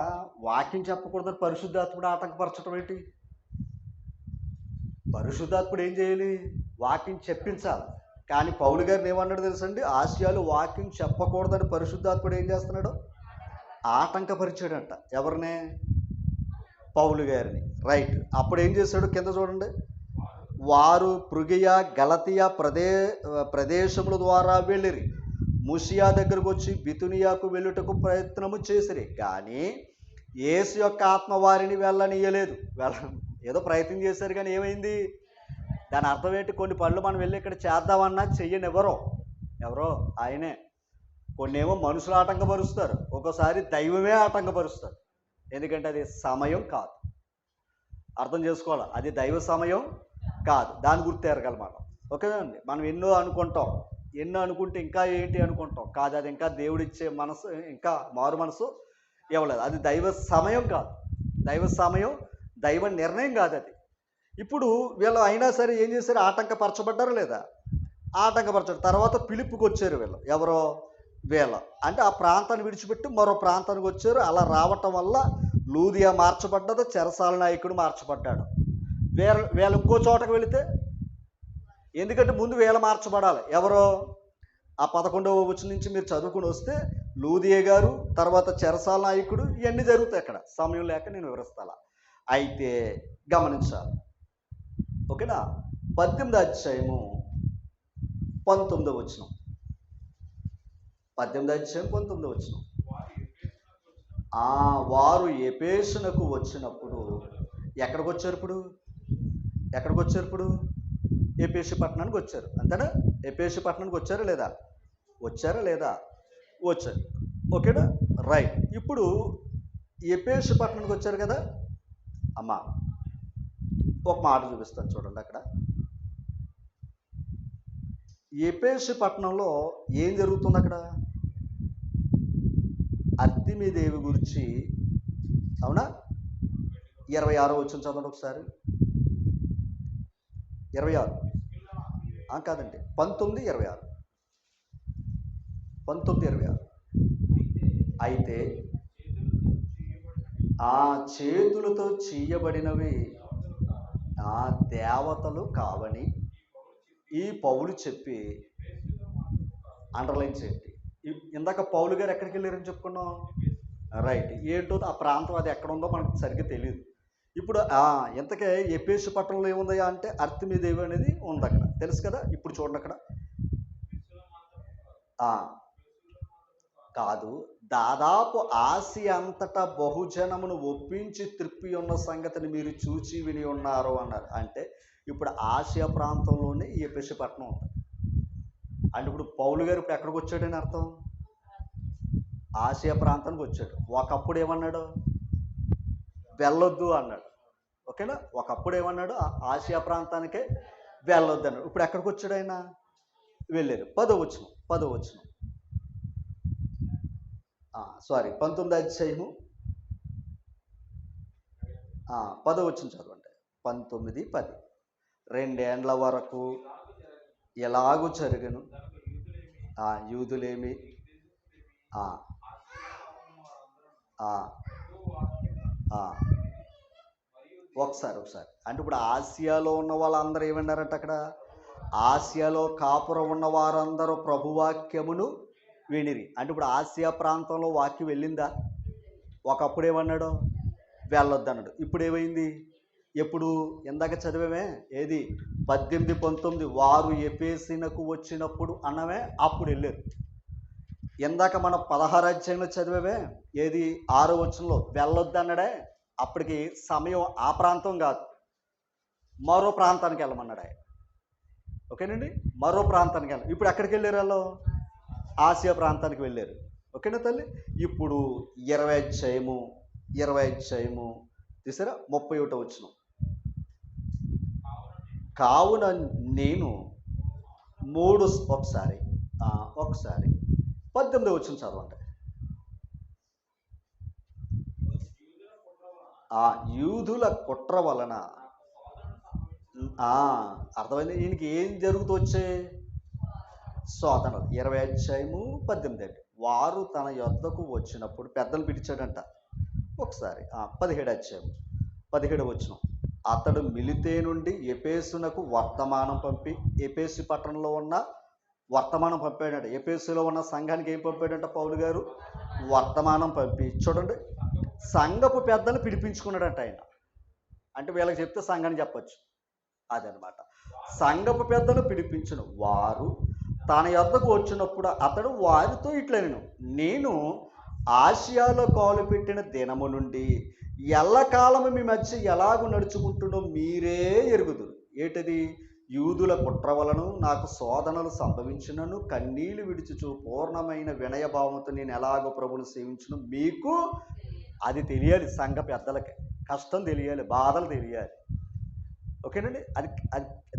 వాక్యం చెప్పకూడదని పరిశుద్ధాత్ముడు ఆటంకపరచడం ఏంటి? పరిశుద్ధాత్ముడు ఏం చేయాలి? వాక్యం చెప్పించాలి. కానీ పౌలు గారిని ఏమన్నాడు తెలుసండి? ఆసియాలో వాక్యం చెప్పకూడదని పరిశుద్ధాత్ముడు ఏం చేస్తున్నాడు? ఆటంకపరిచాడంట. ఎవరినే? పౌలు గారిని. రైట్. అప్పుడు ఏం చేశాడు? కింద చూడండి. వారు పృగియా గలతియా ప్రదేశముల ద్వారా వెళ్ళిరి, ముసియా దగ్గరకు వచ్చి బితునియాకు వెళ్ళుటకు ప్రయత్నము చేసిరి, కానీ యేసు యొక్క ఆత్మ వారిని వెళ్ళనీయలేదు. ఏదో ప్రయత్నం చేశారు కానీ ఏమైంది? దాని అర్థం ఏంటి? కొన్ని పనులు మనం వెళ్ళి ఇక్కడ చేద్దామన్నా చెయ్యని ఎవరో ఆయనే. కొన్ని ఏమో మనుషులు ఆటంకపరుస్తారు, ఒక్కోసారి దైవమే ఆటంకపరుస్తారు. ఎందుకంటే అది సమయం కాదు. అర్థం చేసుకోవాలి, అది దైవ సమయం కాదు. దాని గుర్తు ఎరగాలి మనం, ఓకేనండి? మనం ఎన్నో అనుకుంటే ఇంకా ఏంటి అనుకుంటాం. కాదు, అది ఇంకా దేవుడిచ్చే మనసు, ఇంకా మారు మనసు ఇవ్వలేదు. అది దైవ సమయం కాదు, దైవ సమయం, దైవ నిర్ణయం కాదు అది. ఇప్పుడు వీళ్ళు అయినా సరే ఏం చేశారు? ఆటంకపరచబడ్డారు లేదా? ఆటంకపరచారు. తర్వాత పిలుపుకి వచ్చారు వీళ్ళు. ఎవరో వీళ్ళ అంటే ఆ ప్రాంతాన్ని విడిచిపెట్టి మరో ప్రాంతానికి వచ్చారు. అలా రావటం వల్ల లూదియా మార్చబడ్డది, చెరసాల నాయకుడు మార్చబడ్డాడు. వీళ్ళు ఇంకో చోటకు వెళితే, ఎందుకంటే ముందు వీళ్ళ మార్చబడాలి. ఎవరో ఆ 11వ వచనం నుంచి మీరు చదువుకుని వస్తే లూదియా గారు, తర్వాత చెరసాల నాయకుడు, ఇవన్నీ జరుగుతాయి. అక్కడ సమయం లేక నేను వివరిస్తాను. అయితే గమనించాలి, ఓకేనా? 18వ అధ్యాయము 19వ వచనం. 18వ అధ్యాయం 19వ వచనం. వారు ఎఫెసునకు వచ్చినప్పుడు ఎక్కడికి వచ్చారు? ఇప్పుడు ఎఫెసు పట్టణానికి వచ్చారు, అంతేనా? ఎఫెసు పట్టణానికి వచ్చారా లేదా? వచ్చారు. ఓకేనా, రైట్. ఇప్పుడు ఎఫెసు పట్టణానికి వచ్చారు కదా అమ్మా, ఒక మాట చూపిస్తాను చూడండి. అక్కడ ఎఫెసు పట్టణంలో ఏం జరుగుతుంది? అక్కడ అర్తిమీదేవి గురించి, అవునా? 26 వచ్చిన చదవండి ఒకసారి. 26 కాదండి, 19:26. 19:26. అయితే ఆ చేతులతో చేయబడినవి ఆ దేవతలు కావని ఈ పౌలు చెప్పి, అండర్లైన్ చేయండి. ఇందాక పౌలు గారు ఎక్కడికి వెళ్ళారని చెప్పుకున్నాం, రైట్. ఏంటో ఆ ప్రాంతం అది ఎక్కడ ఉందో మనకు సరిగ్గా తెలియదు. ఇప్పుడు ఇంతకే ఎఫెసు పట్టణంలో ఏముందయా అంటే అర్తిమీదేవి అనేది ఉంది అక్కడ, తెలుసు కదా. ఇప్పుడు చూడండి అక్కడ కాదు, దాదాపు ఆసియా అంతటా బహుజనమును ఒప్పించి త్రిప్పి ఉన్న సంగతిని మీరు చూచి విని ఉన్నారు అన్నారు. అంటే ఇప్పుడు ఆసియా ప్రాంతంలోనే ఈ ఎఫెసు పట్టణం ఉంది. అంటే ఇప్పుడు పౌలు గారు ఇప్పుడు ఎక్కడికి వచ్చాడని అర్థం, ఆసియా ప్రాంతానికి వచ్చాడు. ఒకప్పుడు ఏమన్నాడు, వెళ్ళొద్దు అన్నాడు. ఓకేనా, ఒకప్పుడు ఏమన్నాడు, ఆసియా ప్రాంతానికే వెళ్ళొద్దు అన్నాడు. ఇప్పుడు ఎక్కడికి వచ్చాడు ఆయన, వెళ్ళారు. 10వ వచనం సారీ 19వ అధ్యాయము 10వ వచనం చదవండి. 19:10. 2 ఏండ్ల వరకు ఎలాగూ జరగను, యూదులేమి ఒకసారి అంటే ఇప్పుడు ఆసియాలో ఉన్న వాళ్ళందరూ ఏమన్నారంటే, అక్కడ ఆసియాలో కాపురం ఉన్న వారందరూ ప్రభువాక్యమును వినిరి. అంటే ఇప్పుడు ఆసియా ప్రాంతంలో వాక్యం వెళ్ళిందా? ఒకప్పుడు ఏమన్నాడు, వెళ్ళొద్దు అన్నాడు. ఇప్పుడు ఏమైంది? ఎప్పుడు ఇందాక చదివేమే, ఏది 18, 19 వారు ఎఫెసునకు వచ్చినప్పుడు అన్నమే, అప్పుడు వెళ్ళారు. ఇందాక మనం 16 అధ్యాయంలో చదివేమే, ఏది 6వ వచనంలో వెళ్ళొద్దు అన్నాడే, అప్పటికి సమయం ఆ ప్రాంతం కాదు, మరో ప్రాంతానికి వెళ్ళమన్నాడు ఆయన. ఓకేనండి, మరో ప్రాంతానికి వెళ్ళాలి. ఇప్పుడు ఎక్కడికి వెళ్ళారు వాళ్ళు? ఆసియా ప్రాంతానికి వెళ్ళారు. ఓకేనా తల్లి? ఇప్పుడు 20 అధ్యాయము తీసారా, 31వ వచనం. కావున నేను ఒకసారి 18వ వచనం చదవండి. యూదుల కుట్ర వలన అర్థమైంది. ఈయనకి ఏం జరుగుతూ వచ్చే శోధనలు. 20 అధ్యాయము 18. వారు తన యొద్దకు వచ్చినప్పుడు పెద్దలు పిలిచాడంట. ఒకసారి 17 అధ్యాయం 17వ వచనం. అతడు మిలితే నుండి ఎఫెసునకు వర్తమానం పంపి, ఎఫెసు పట్టణంలో ఉన్న వర్తమానం పంపాడంట. ఎఫెసులో ఉన్న సంఘానికి ఏం పంపాడంట పౌలు గారు? వర్తమానం పంపి, చూడండి, సంఘపు పెద్దలు పిలిపించుకున్నాడంట ఆయన. అంటే వీళ్ళకి చెప్తే సంఘాన్ని చెప్పచ్చు, అదనమాట. సంఘపు పెద్దలు పిలిపించిన వారు తన యొద్దకు వచ్చినప్పుడు అతడు వారితో ఇట్లనెను, నేను ఆసియాలో కాలు పెట్టిన దినము నుండి ఎల్లకాలము మీ మధ్య ఎలాగూ నడుచుకుంటుండో మీరే ఎరుగుదురు. ఏంటది? యూదుల కుట్ర వలన నాకు శోధనలు సంభవించినను కన్నీళ్లు విడిచుచు పూర్ణమైన వినయభావంతో నేను ఎలాగో ప్రభువును సేవించును మీకు అది తెలియాలి. సంఘ పెద్దలకి కష్టం తెలియాలి, బాధలు తెలియాలి. ఓకేనండి, అది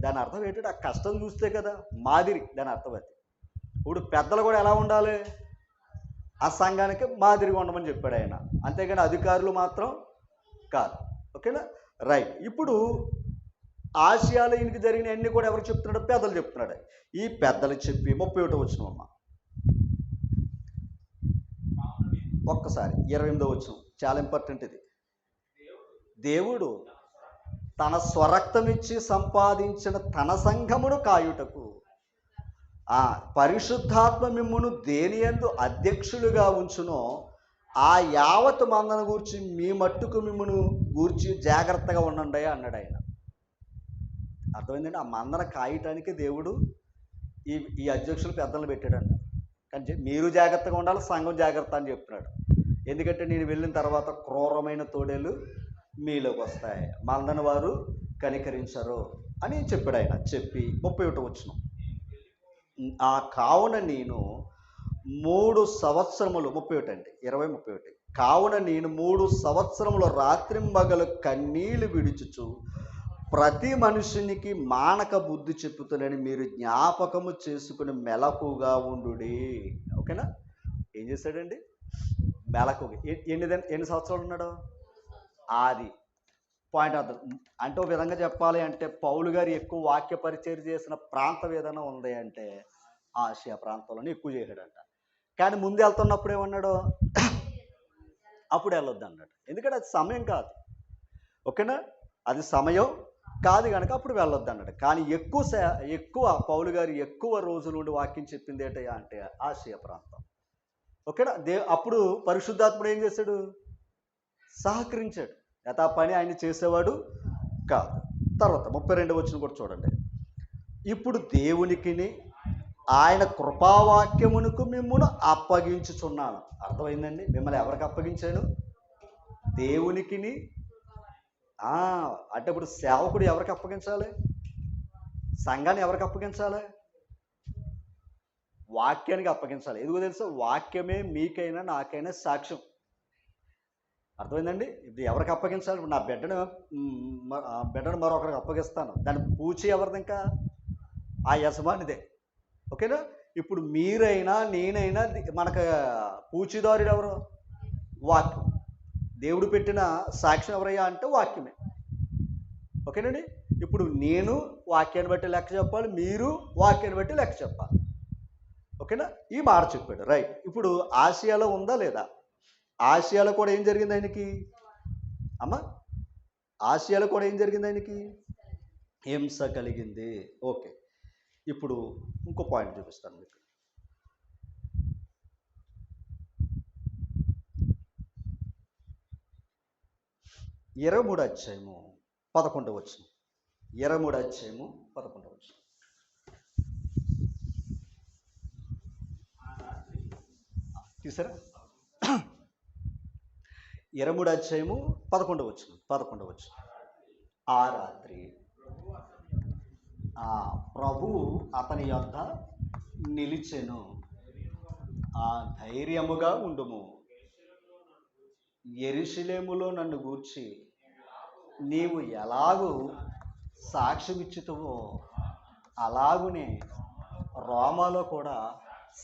దాని అర్థం ఏంటంటే, ఆ కష్టం చూస్తే కదా మాదిరి, దాని అర్థం అది. ఇప్పుడు పెద్దలు కూడా ఎలా ఉండాలి? ఆ సంఘానికి మాదిరిగా ఉండమని చెప్పాడు ఆయన, అంతేగాని అధికారులు మాత్రం కాదు. ఓకేనా, రైట్. ఇప్పుడు ఆసియాలో ఈయనకి జరిగిన అన్ని కూడా ఎవరు చెప్తున్నాడు? పెద్దలు చెప్తున్నాడు. ఈ పెద్దలు చెప్పి 31వ వచనం ఒక్కసారి 28వ వచనం చాలా ఇంపార్టెంట్ ఇది. దేవుడు తన స్వరక్తమిచ్చి సంపాదించిన తన సంఘమును కాయుటకు పరిశుద్ధాత్మ మిమ్మును దేనియందు అధ్యక్షులుగా ఉంచునో ఆ యావత్ మందను గూర్చి మీ మట్టుకు మిమ్మును గూర్చి జాగ్రత్తగా ఉండండి అన్నాడు ఆయన. అర్థమైందండి? ఆ మందన కాయటానికి దేవుడు ఈ అధ్యక్షులు పెద్దలను పెట్టాడంట. కానీ మీరు జాగ్రత్తగా ఉండాలి, సంఘం జాగ్రత్త అని చెప్తున్నాడు. ఎందుకంటే నేను వెళ్ళిన తర్వాత క్రూరమైన తోడేలు మీలోకి వస్తాయి, మందని వారు కనికరించరు అని చెప్పాడు ఆయన. చెప్పి 31వ వచనం, కావున నేను 3 సంవత్సరములు 31 అండి 20:31 కావున నేను 3 సంవత్సరములు రాత్రింబగలు కన్నీళ్లు విడుచుచు ప్రతి మనుషునికి మానక బుద్ధి చెప్పుతానని మీరు జ్ఞాపకము చేసుకుని మెలకుగా ఉండుడి. ఓకేనా? ఏం చేశాడండి? మెలకుగా. ఎన్ని సంవత్సరాలు ఉన్నాడు? అది పాయింట్ అర్థం. అంటే ఒక విధంగా చెప్పాలి అంటే పౌలు గారు ఎక్కువ వాక్య పరిచయం చేసిన ప్రాంతం ఏదైనా ఉంది అంటే ఆసియా ప్రాంతంలోనే ఎక్కువ చేశాడంట. కానీ ముందు వెళ్తున్నప్పుడు ఏమన్నాడు? అప్పుడు వెళ్ళొద్దు అన్నాడు. ఎందుకంటే అది సమయం కాదు. ఓకేనా? అది సమయం కాదు కనుక అప్పుడు వెళ్ళొద్దు అన్నాడు. కానీ ఎక్కువ పౌలు గారు ఎక్కువ రోజుల నుండి వాక్యం చెప్పింది ఏంటయ్యా అంటే ఆసియా ప్రాంతం. ఓకేనా? అప్పుడు పరిశుద్ధాత్ముడు ఏం చేశాడు? సహకరించాడు. యథా పని ఆయన చేసేవాడు కాదు. తర్వాత 32 వచనం కూడా చూడండి. ఇప్పుడు దేవునికిని ఆయన కృపావాక్యమునకు మిమ్మల్ని అప్పగించుచున్నాను. అర్థమైందండి? మిమ్మల్ని ఎవరికి అప్పగించాను? దేవునికిని. అంటే ఇప్పుడు సేవకుడు ఎవరికి అప్పగించాలి? సంఘాన్ని ఎవరికి అప్పగించాలి? వాక్యానికి అప్పగించాలి. ఎందుకు తెలుసా? వాక్యమే మీకైనా నాకైనా సాక్ష్యం. అర్థమైందండి? ఇప్పుడు ఎవరికి అప్పగించాలి? ఇప్పుడు నా బిడ్డను మరొకరికి అప్పగిస్తాను. దాని పూచి ఎవరిది? ఇంకా ఆ యజమానిదే. ఓకేనా? ఇప్పుడు మీరైనా నేనైనా మనకు పూచిదారుడు ఎవరు? వాక్యం. దేవుడు పెట్టిన సాక్ష్యం ఎవరయ్యా అంటే వాక్యమే. ఓకేనండి? ఇప్పుడు నేను వాక్యాన్ని బట్టి లెక్క చెప్పాలి, మీరు వాక్యాన్ని బట్టి లెక్క చెప్పాలి. ఓకేనా? ఈ మాట చెప్పాడు. రైట్. ఇప్పుడు ఆసియాలో ఉందా లేదా? ఆసియాలో కూడా ఏం జరిగింది ఆయనకి? ఆసియాలో కూడా ఏం జరిగింది ఆయనకి? హింస కలిగింది. ఓకే. ఇప్పుడు ఇంకో పాయింట్ చూపిస్తాను మీకు. 23 అధ్యాయము 11 వచనం. 23 అధ్యాయము 11 వచనం. చూసారా? 23 అధ్యాయము 11 వచనం. 11 వచనం. ఆ రాత్రి ప్రభువు అతని యొద్ద నిలిచెను. ధైర్యముగా ఉండుము, యెరూషలేములో నన్ను గూర్చి నీవు ఎలాగూ సాక్ష్యమిచ్చుతావో అలాగునే రోమాలో కూడా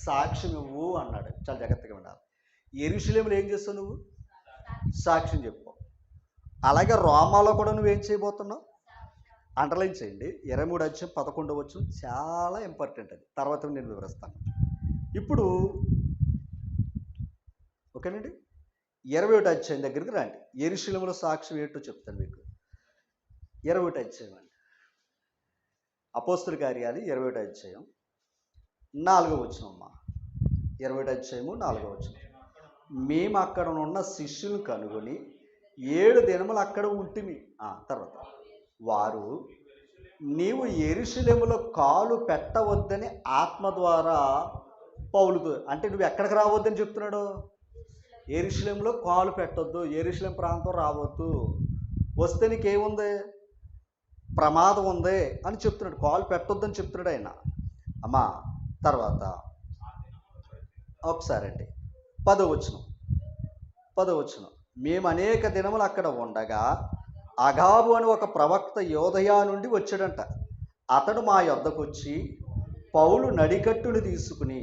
సాక్ష్యం ఇవ్వు అన్నాడు. చాలా జాగ్రత్తగా ఉండాలి. యెరూషలేములో ఏం చేస్తావు? నువ్వు సాక్ష్యం చెప్పు. అలాగే రోమాలో కూడా నువ్వేం చేయబోతున్నావు? అండర్లైన్ చేయండి. 23 అధ్యాయం 11 వచ్చు. చాలా ఇంపార్టెంట్ అది. తర్వాత నేను వివరిస్తాను. ఇప్పుడు ఓకేనండి, 21 అధ్యాయం దగ్గరికి రండి. యెరూషలేములో సాక్ష్యం ఏంటో చెప్తాను మీకు. 21 అధ్యాయం అండి. అపోస్తుల కార్యాలు 21 అధ్యాయం 4వ వచనం అమ్మా. 21 అధ్యాయము 4వ వచనం. మేము అక్కడ ఉన్న శిష్యులను కనుగొని 7 దినములు అక్కడ ఉంటిమి. తర్వాత వారు నీవు యెరూషలేములో కాలు పెట్టవద్దని ఆత్మ ద్వారా పౌలుతో, అంటే నువ్వు ఎక్కడికి రావద్దని చెప్తున్నాడు? యెరూషలేములో కాలు పెట్టొద్దు, యెరూషలేం ప్రాంతం రావద్దు, వస్తే నీకేముంది? ప్రమాదం ఉంది అని చెప్తున్నాడు. కాలు పెట్టొద్దని చెప్తున్నాడు ఆయన. అమ్మా తర్వాత ఒకసారి అండి 10వ వచనం. మేము అనేక దినములు అక్కడ ఉండగా అగాబు అని ఒక ప్రవక్త యోదయ నుండి వచ్చాడంట. అతడు మా యొద్దకు వచ్చి పౌలు నడికట్టును తీసుకుని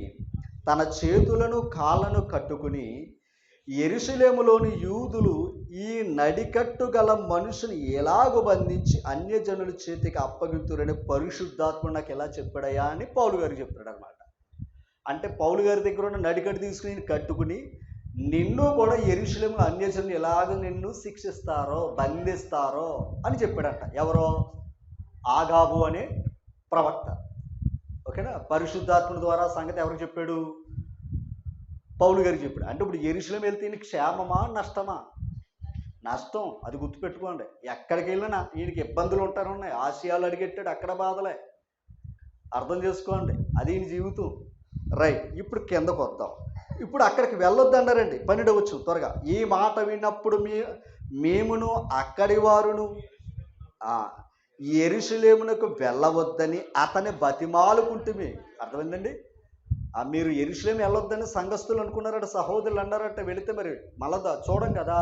తన చేతులను కాళ్ళను కట్టుకుని యెరూషలేములోని యూదులు ఈ నడికట్టు గల మనుషుని ఎలాగో బంధించి అన్యజనుల చేతికి అప్పగింతురని పరిశుద్ధాత్మ నాకు ఎలా చెప్పాడయా అని పౌలు గారికి చెప్తాడు అనమాట. అంటే పౌలు గారి దగ్గర ఉన్న నడికట్టు తీసుకుని కట్టుకుని నిన్ను కూడా యెరూషలేములో అన్యజనులు ఎలాగ నిన్ను శిక్షిస్తారో బంధిస్తారో అని చెప్పాడంట. ఎవరో? ఆగాబు అనే ప్రవక్త. ఓకేనా? పరిశుద్ధాత్మ ద్వారా సంగతి ఎవరికి చెప్పాడు? పౌలు గారికి చెప్పాడు. అంటే ఇప్పుడు యెరూషలేము వెళ్తే ఈయనకి క్షేమమా నష్టమా? నష్టం. అది గుర్తుపెట్టుకోండి. ఎక్కడికి వెళ్ళినా ఈయనకి ఇబ్బందులు ఉంటారున్నాయి. ఆసియాలు అడిగెట్టాడు, అక్కడ బాధలే. అర్థం చేసుకోండి. అది ఈయన జీవితం. రైట్. ఇప్పుడు కిందకు వద్దాం. ఇప్పుడు అక్కడికి వెళ్ళొద్దు అన్నారండి. 12వ వచనం త్వరగా. ఈ మాట విన్నప్పుడు మేమును అక్కడి వారును యెరూషలేమునకు వెళ్ళవద్దని అతని బతిమాలుకుంటుమి. అర్థమైందండి? మీరు యెరూషలేము వెళ్ళొద్దని సంఘస్థులు అనుకున్నారట, సహోదరులు అన్నారట. వెళితే మరి మళ్ళా చూడం కదా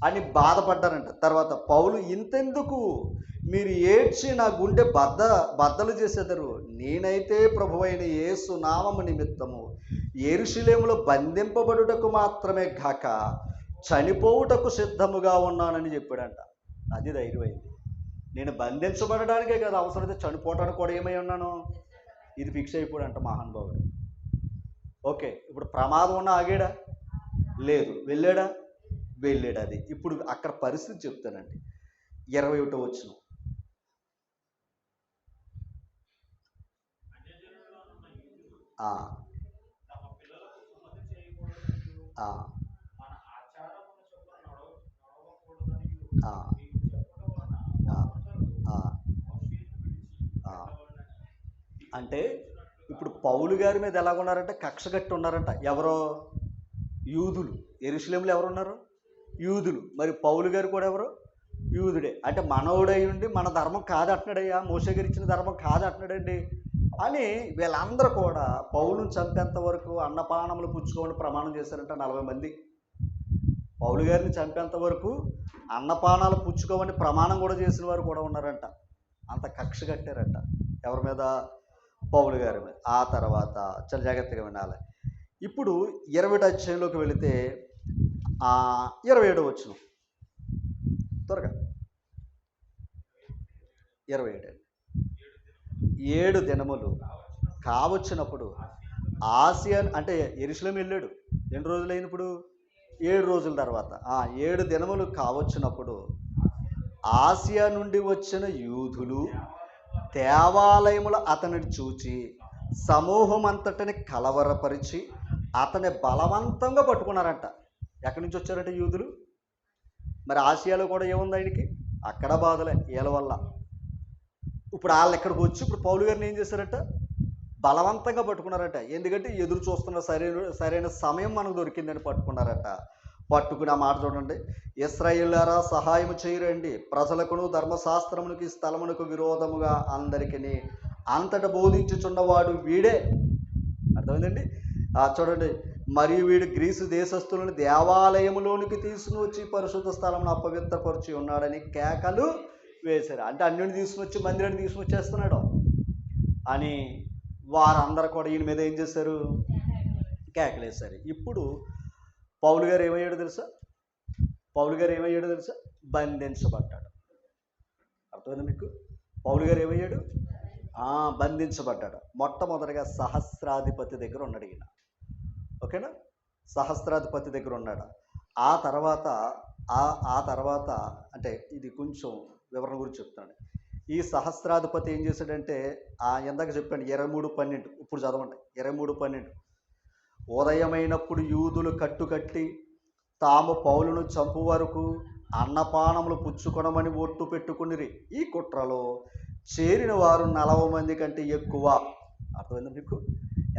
అని బాధపడ్డారంట. తర్వాత పౌలు, ఇంతెందుకు మీరు ఏడ్చి నా గుండె బద్దలు చేసేదరు, నేనైతే ప్రభువైన యేసు నామము నిమిత్తము యెరూషలేములో బంధింపబడుటకు మాత్రమే గాక చనిపోవుటకు సిద్ధముగా ఉన్నానని చెప్పాడంట. అది ధైర్యమైంది. నేను బంధించబడడానికే కదా, అవసరమైతే చనిపోవటానికి కూడా ఏమై ఉన్నాను, ఇది ఫిక్స్ అయిపోయాడంట మహానుభావుడు. ఓకే, ఇప్పుడు ప్రమాదం ఉన్నా ఆగాడా? లేదు. వెళ్ళాడా? వెళ్ళాడు. అది ఇప్పుడు అక్కడ పరిస్థితి చెప్తానండి. 21వ వచనం. అంటే ఇప్పుడు పౌలు గారి మీద ఎలాగున్నారంటే కక్ష కట్టి ఉన్నారంట. ఎవరో? యూదులు. యెరూషలేములో ఎవరున్నారు? యూదులు. మరి పౌలు గారు కూడా ఎవరు? యూదుడే. అంటే మనవుడై ఉండి మన ధర్మం కాదంటున్నాడయ్యా, మోషే గారు ఇచ్చిన ధర్మం కాదంటున్నాడండి అని వీళ్ళందరూ కూడా పౌలును చంపేంత వరకు అన్నపానములు పుచ్చుకోమని ప్రమాణం చేశారంట 40 మంది. పౌలు గారిని చంపేంత వరకు అన్నపానాలు పుచ్చుకోమని ప్రమాణం కూడా చేసిన వారు కూడా ఉన్నారంట. అంత కక్ష కట్టారంట. ఎవరి మీద? పౌలు గారి మీద. ఆ తర్వాత చాలా జాగ్రత్తగా వినాలి. ఇప్పుడు 20వ అధ్యాయంలోకి వెళితే 27వ వచనం త్వరగా. 27. 7 దినములు కావచ్చినప్పుడు ఆసియా, అంటే యెరూషలేము వెళ్ళాడు. ఎన్ని రోజులైన ఇప్పుడు? 7 రోజుల తర్వాత 7 దినములు కావచ్చినప్పుడు ఆసియా నుండి వచ్చిన యూదులు దేవాలయములు అతనిని చూచి సమూహం అంతటిని కలవరపరిచి అతని బలవంతంగా పట్టుకున్నారంట. ఎక్కడి నుంచి వచ్చారంటే యూదులు. మరి ఆసియాలో కూడా ఏముంది ఆయనకి? అక్కడ బాధలే వీళ్ళ వల్ల. ఇప్పుడు వాళ్ళు ఎక్కడికి వచ్చి ఇప్పుడు పౌలు గారిని ఏం చేశారంట? బలవంతంగా పట్టుకున్నారట. ఎందుకంటే ఎదురు చూస్తున్న సరైన సమయం మనకు దొరికిందని పట్టుకున్నారట. పట్టుకుని ఆ మాట చూడండి. ఇశ్రాయేలులారా సహాయం చేయరండి, ప్రజలకును ధర్మశాస్త్రమునికి స్థలమునకు విరోధముగా అందరికీ అంతట బోధించుచున్నవాడు వీడే. అర్థమైందండి? చూడండి. మరియు వీడు గ్రీసు దేశస్థులను దేవాలయములోనికి తీసుకుని వచ్చి పరిశుద్ధ స్థలమును అపవిత్రపరిచి ఉన్నాడని కేకలు వేశారు. అంటే అన్యుని తీసుకుని వచ్చి మందిరాన్ని తీసుకుని వచ్చేస్తున్నాడు అని వారందరూ కూడా ఈయన మీద ఏం చేశారు? కేకలేశారు. ఇప్పుడు పౌలు గారు ఏమయ్యాడు తెలుసా? బంధించబడ్డాడు. అర్థమైంది మీకు? పౌలు గారు ఏమయ్యాడు? బంధించబడ్డాడు. మొట్టమొదటిగా సహస్రాధిపతి దగ్గర ఉన్నాడు ఈయన. ఓకేనా? సహస్రాధిపతి దగ్గర ఉన్నాడు. ఆ తర్వాత అంటే ఇది కొంచెం వివరణ గురించి చెప్తాను. ఈ సహస్రాధిపతి ఏం చేశాడంటే ఇందాక చెప్పాను 23:12. ఇప్పుడు చదవండి 23:12. ఉదయమైనప్పుడు యూదులు కట్టుకట్టి తాము పౌలును చంపు వరకు అన్నపానములు పుచ్చుకొనమని ఒట్టు పెట్టుకునిరి. ఈ కుట్రలో చేరిన వారు 40 మంది కంటే ఎక్కువ. అర్థమైందా మీకు?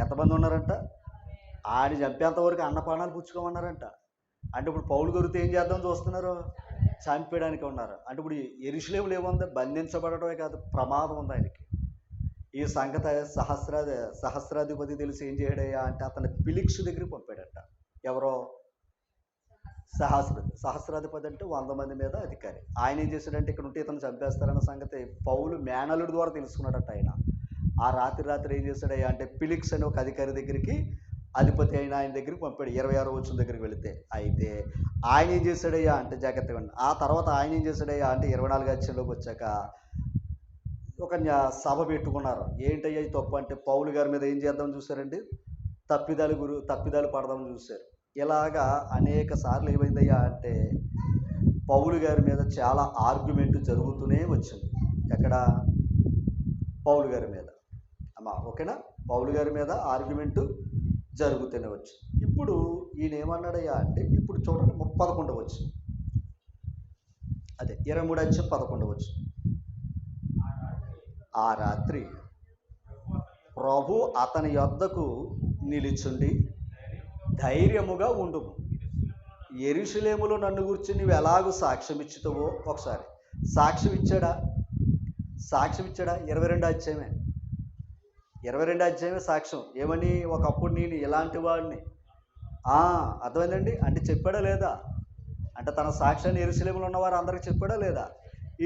ఎంతమంది ఉన్నారంట? ఆడి చంపేంత వరకు అన్నపానాలు పుచ్చుకోమన్నారంట. అంటే ఇప్పుడు పౌలు దొరికితే ఏం చేద్దాం చూస్తున్నారు? చంపేయడానికి ఉన్నారు. అంటే ఇప్పుడు యెరూషలేములో ఏముంది? బంధించబడటమే కాదు, ప్రమాదం ఉంది ఆయనకి. ఈ సంగతి సహస్రాధిపతి తెలిసి ఏం చేయడయ్యా అంటే అతను ఫిలిక్స్ దగ్గరికి పంపాడట. ఎవరో? సహస్రాధిపతి అంటే 100 మంది మీద అధికారి. ఆయన ఏం చేశాడంటే ఇక్కడ ఉంటే ఇతను చంపేస్తారన్న సంగతి పౌలు మేనలుడి ద్వారా తెలుసుకున్నాడట. ఆయన ఆ రాత్రి ఏం చేశాడయ్యా అంటే ఫిలిక్స్ అనే ఒక అధికారి దగ్గరికి, అధిపతి అయిన ఆయన దగ్గరికి పంపాడు. 26వ వచనం దగ్గరికి వెళితే అయితే ఆయన ఏం చేశాడయ్యా అంటే జాగ్రత్తగా ఉండి. ఆ తర్వాత ఆయన ఏం చేశాడయ్యా అంటే 24వ అధ్యాయంలోకి వచ్చాక ఒక సభ పెట్టుకున్నారు. ఏంటయ్యా ఈ తప్పు అంటే పౌలు గారి మీద ఏం చేద్దామని చూశారండి? తప్పిదాలు పడదామని చూశారు. ఇలాగా అనేక సార్లు ఏమైందయ్యా అంటే పౌలు గారి మీద చాలా ఆర్గ్యుమెంట్ జరుగుతూనే వచ్చింది. ఎక్కడ? పౌలు గారి మీద. ఓకేనా? పౌలు గారి మీద ఆర్గ్యుమెంట్ జరుగుతూనే వచ్చింది. ఇప్పుడు ఈయన ఏమన్నాడయ్యా అంటే ఇప్పుడు చూడండి 11వ వచనం. అదే 23:11 వచనం. ఆ రాత్రి ప్రభు అతని యొద్దకు నిలిచుండి ధైర్యముగా ఉండుము, యెరూషలేములో నన్ను గురించి నువ్వు ఎలాగూ సాక్ష్యం ఇచ్చుతావో. ఒకసారి సాక్ష్యం ఇచ్చాడా? 22వ అధ్యాయమే. 22 అధ్యాయమే సాక్ష్యం. ఏమని? ఒకప్పుడు నేను ఇలాంటి వాడిని. అర్థమైందండి. అంటే చెప్పాడా లేదా? అంటే తన సాక్ష్యాన్ని యెరూషలేములో ఉన్నవారు అందరికి చెప్పాడా లేదా?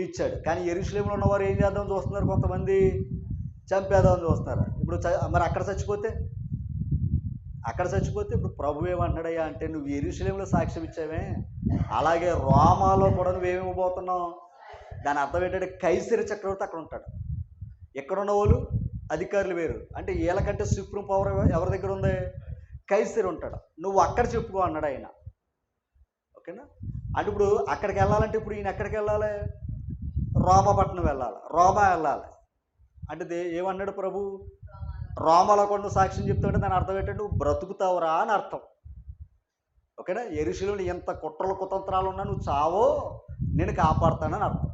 ఇచ్చాడు. కానీ యెరూషలేములో ఉన్నవారు ఏం చేద్దామని చూస్తున్నారు? కొంతమంది చంపేద్దామని చూస్తున్నారు. ఇప్పుడు మరి అక్కడ చచ్చిపోతే ఇప్పుడు ప్రభు ఏమంటున్నాడయ్యా అంటే, నువ్వు యెరూషలేములో సాక్ష్యం ఇచ్చావే, అలాగే రోమాలో కూడా నువ్వేమివ్వబోతున్నావు? దాని అర్థం ఏంటంటే కైసరి చక్రవర్తి అక్కడ ఉంటాడు. ఎక్కడున్న వాళ్ళు అధికారులు వేరు. అంటే వీళ్ళకంటే సుప్రీం పవర్ ఎవరి దగ్గర ఉంది? కైసరి ఉంటాడు. నువ్వు అక్కడ చెప్పుకో అన్నాడు ఆయన. ఓకేనా? అంటే ఇప్పుడు అక్కడికి వెళ్ళాలంటే ఇప్పుడు ఈయన ఎక్కడికి వెళ్ళాలి? రోమపట్నం వెళ్ళాలి, రోమా వెళ్ళాలి. అంటే ఏమన్నాడు ప్రభు? రోమాలో కూడా సాక్ష్యం చెప్తుంటే దాని అర్థం ఏంటంటే నువ్వు బ్రతుకుతావురా అని అర్థం. ఓకేనా? యెరూషలేములో ఎంత కుట్రలు కుతంత్రాలు ఉన్నా నువ్వు చావో, నేను కాపాడుతానని అర్థం.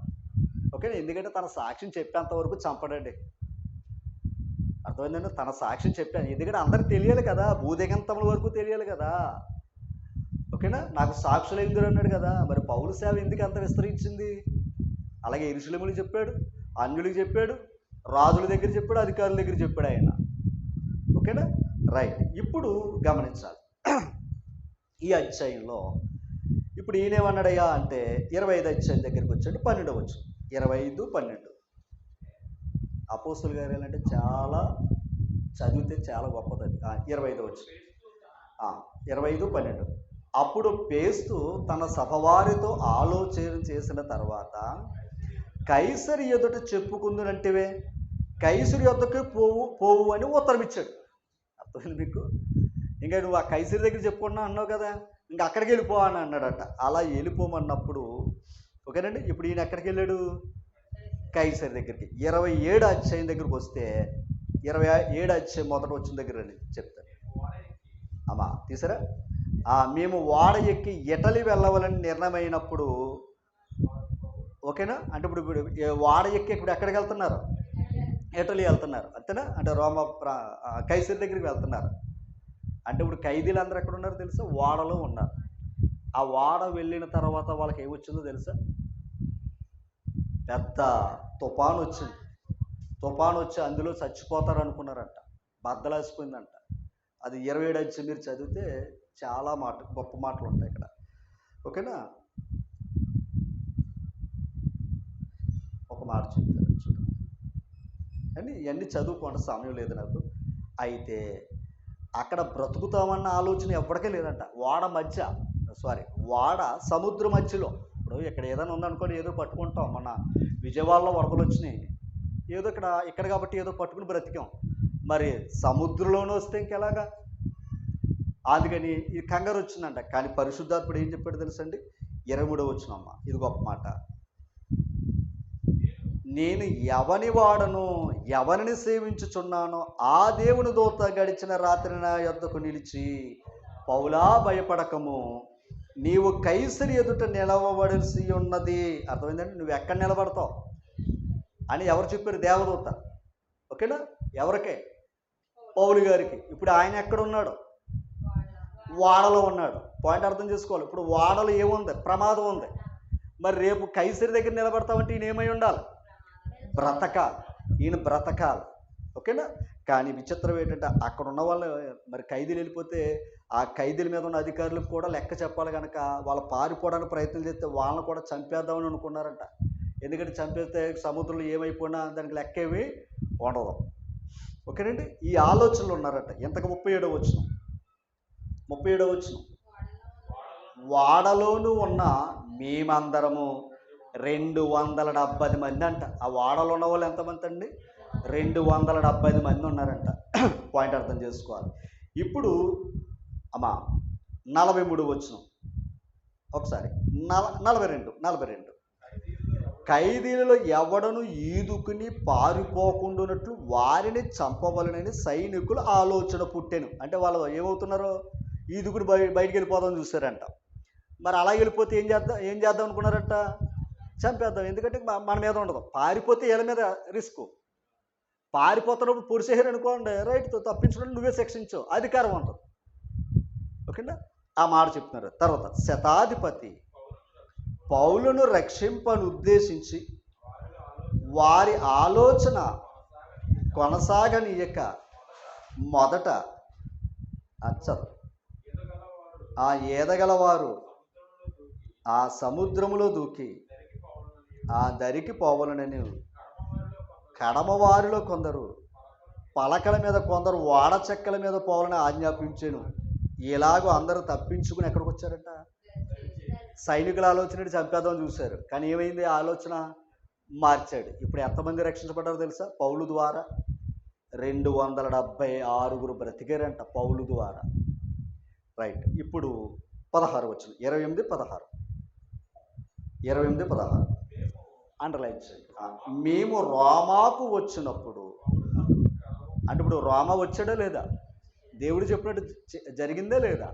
ఓకేనా? ఎందుకంటే తన సాక్ష్యం చెప్పేంత వరకు చంపడండి. అర్థమైందండి? తన సాక్ష్యం చెప్పాను ఎందుకంటే అందరికి తెలియాలి కదా, భూదిగంతముల వరకు తెలియాలి కదా. ఓకేనా? నాకు సాక్షులు ఎందుకు అన్నాడు కదా. మరి పౌలు సేవ ఎందుకు అంత విస్తరించింది? అలాగే యెరూషలేములకు చెప్పాడు, అన్యులకు చెప్పాడు, రాజుల దగ్గర చెప్పాడు, అధికారుల దగ్గర చెప్పాడు ఆయన. ఓకేనా? రైట్. ఇప్పుడు గమనించాలి ఈ అధ్యాయంలో ఇప్పుడు ఈయనేమన్నాడయ్యా అంటే 25 అధ్యాయం దగ్గరికి వచ్చాడు. 12 వచ్చు 25, 12 అపోస్తుల కార్యాలు అంటే చాలా చదివితే చాలా గొప్పది. 25 వచ్చు 25, 12 అప్పుడు పేస్తు తన సభవారితో ఆలోచన చేసిన తర్వాత కైసరి ఎదుట చెప్పుకుందునంటివే, కైసరి యొద్దకు పోవు అని ఉత్తరం ఇచ్చాడు. అర్థమైంది మీకు? ఇంకా నువ్వు ఆ కైసరి దగ్గర చెప్పుకున్నా అన్నావు కదా, ఇంకా అక్కడికి వెళ్ళిపో అని అన్నాడట. అలా వెళ్ళిపోమన్నప్పుడు ఓకేనండి. ఇప్పుడు ఈయన ఎక్కడికి వెళ్ళాడు? కైసరి దగ్గరికి. 27 అధ్యాయం దగ్గరికి వస్తే 27 అధ్యాయం మొదట వచ్చిన దగ్గర చెప్తాను. అమ్మా తీసారా? మేము ఓడ ఎక్కి ఇటలీ వెళ్ళవాలని నిర్ణయమైనప్పుడు, ఓకేనా? అంటే ఇప్పుడు ఓడ ఎక్కి ఇప్పుడు ఎక్కడికి వెళ్తున్నారు? ఇటలీ వెళ్తున్నారు అంతేనా? అంటే కైసరి దగ్గరికి వెళ్తున్నారు. అంటే ఇప్పుడు ఖైదీలు అందరూ ఎక్కడ ఉన్నారు తెలుసా? ఓడలో ఉన్నారు. ఆ ఓడ వెళ్ళిన తర్వాత వాళ్ళకి ఏమొచ్చిందో తెలుసా? పెద్ద తుఫాను వచ్చింది. తుఫాను వచ్చి అందులో చచ్చిపోతారు అనుకున్నారంట. బద్దలాసిపోయిందంట. అది 27 అధ్యాయం మీరు చదివితే చాలా గొప్ప మాటలు ఉంటాయి ఇక్కడ. ఓకేనా? ఒక మాట చెప్తాను చూడండి అని ఇవన్నీ చదువుకోండి, సమయం లేదు నాకు. అయితే అక్కడ బ్రతుకుతామన్న ఆలోచన ఎవరికే లేదంట. వాడ సముద్ర మధ్యలో. ఇప్పుడు ఇక్కడ ఏదైనా ఉందనుకోని ఏదో పట్టుకుంటాం. మన విజయవాడలో వరదలు వచ్చినాయి, ఏదో ఇక్కడ కాబట్టి ఏదో పట్టుకుని బ్రతికాం. మరి సముద్రంలోనే వస్తే ఇంకెలాగా? అందుకని ఈ కంగారు వచ్చిందంట. కానీ పరిశుద్ధాత్ముడు ఏం చెప్పాడు తెలుసండి? 23 వచ్చినమ్మ, ఇది గొప్ప మాట. నేను ఎవని వాడను, ఎవరిని సేవించుచున్నానో ఆ దేవుని దూత గడిచిన రాత్రి నా యొద్దకు నిలిచి, పౌలా భయపడకము, నీవు కైసరి ఎదుట నిలవబడిసి ఉన్నది. అర్థమైందండి? నువ్వు ఎక్కడ నిలబడతావు అని ఎవరు చెప్పారు? దేవదూత. ఓకేనా? ఎవరికే? పౌలు గారికి. ఇప్పుడు ఆయన ఎక్కడ ఉన్నాడు? వాడలో ఉన్నాడు. పాయింట్ అర్థం చేసుకోవాలి. ఇప్పుడు వాడలో ఏముంది? ప్రమాదం ఉంది. మరి రేపు కైసరి దగ్గర నిలబడతామంటే ఈయన ఏమై ఉండాలి? బ్రతకాలి. ఈయన బ్రతకాలి. ఓకేనా? కానీ విచిత్రం ఏంటంటే అక్కడ ఉన్న వాళ్ళు మరి ఖైదీలు వెళ్ళిపోతే ఆ ఖైదీల మీద ఉన్న అధికారులకు కూడా లెక్క చెప్పాలి కనుక వాళ్ళు పారిపోవడానికి ప్రయత్నం చేస్తే వాళ్ళని కూడా చంపేద్దామని అనుకున్నారంట. ఎందుకంటే చంపేస్తే సముద్రంలో ఏమైపోయినా దానికి లెక్క ఏమి ఉండదు. ఓకేనండి? ఈ ఆలోచనలు ఉన్నారట. ఇంతకు 37వ వచనం వాడలోనూ ఉన్న మేమందరము 270 మంది అంట. ఆ వాడలో ఉన్న వాళ్ళు ఎంతమంది అండి? 270 మంది ఉన్నారంట. పాయింట్ అర్థం చేసుకోవాలి. ఇప్పుడు 43 వచనం ఒకసారి 42 ఖైదీలలో ఎవడను ఈదుకుని పారిపోకుండానట్లు వారిని చంపవలనని సైనికులు ఆలోచన పుట్టెను. అంటే వాళ్ళు ఏమవుతున్నారో ఈదుకుని బయటికి వెళ్ళిపోదామని చూసారంట. మరి అలా వెళ్ళిపోతే ఏం చేద్దాం అనుకున్నారంట? చంపేద్దాం. ఎందుకంటే మన మీద ఉండదు. పారిపోతే వీళ్ళ మీద రిస్క్. పారిపోతున్నప్పుడు పొడిసేసారు అనుకోండి, రైట్, తప్పించడానికి నువ్వే శిక్షించావు, అధికారం ఉంటుంది. ఓకేనా? ఆ మాట చెప్తున్నారు. తర్వాత శతాధిపతి పౌలును రక్షింపను ఉద్దేశించి వారి ఆలోచన కొనసాగనీయక మొదట అచ్చరు ఆ ఈదగలవారు ఆ సముద్రములో దూకి ఆ దరికి పోవలనని కడమవారిలో కొందరు పలకల మీద కొందరు వాడ చెక్కల మీద పోవాలని ఆజ్ఞాపించాను. ఇలాగో అందరూ తప్పించుకుని ఎక్కడికి వచ్చారట? సైనికుల ఆలోచన చంపేద్దాం చూశారు, కానీ ఏమైంది? ఆలోచన మార్చాడు. ఇప్పుడు ఎంతమంది రక్షించబడ్డారో తెలుసా? పౌలు ద్వారా 276 బ్రతికారంట పౌలు ద్వారా. రైట్. ఇప్పుడు 16 వచ్చింది, 28-16 అండర్లైన్ చేయండి. మేము రోమాకు వచ్చినప్పుడు, అంటే ఇప్పుడు రోమా వచ్చాడా లేదా? దేవుడు చెప్పినట్టు జరిగిందే లేదా?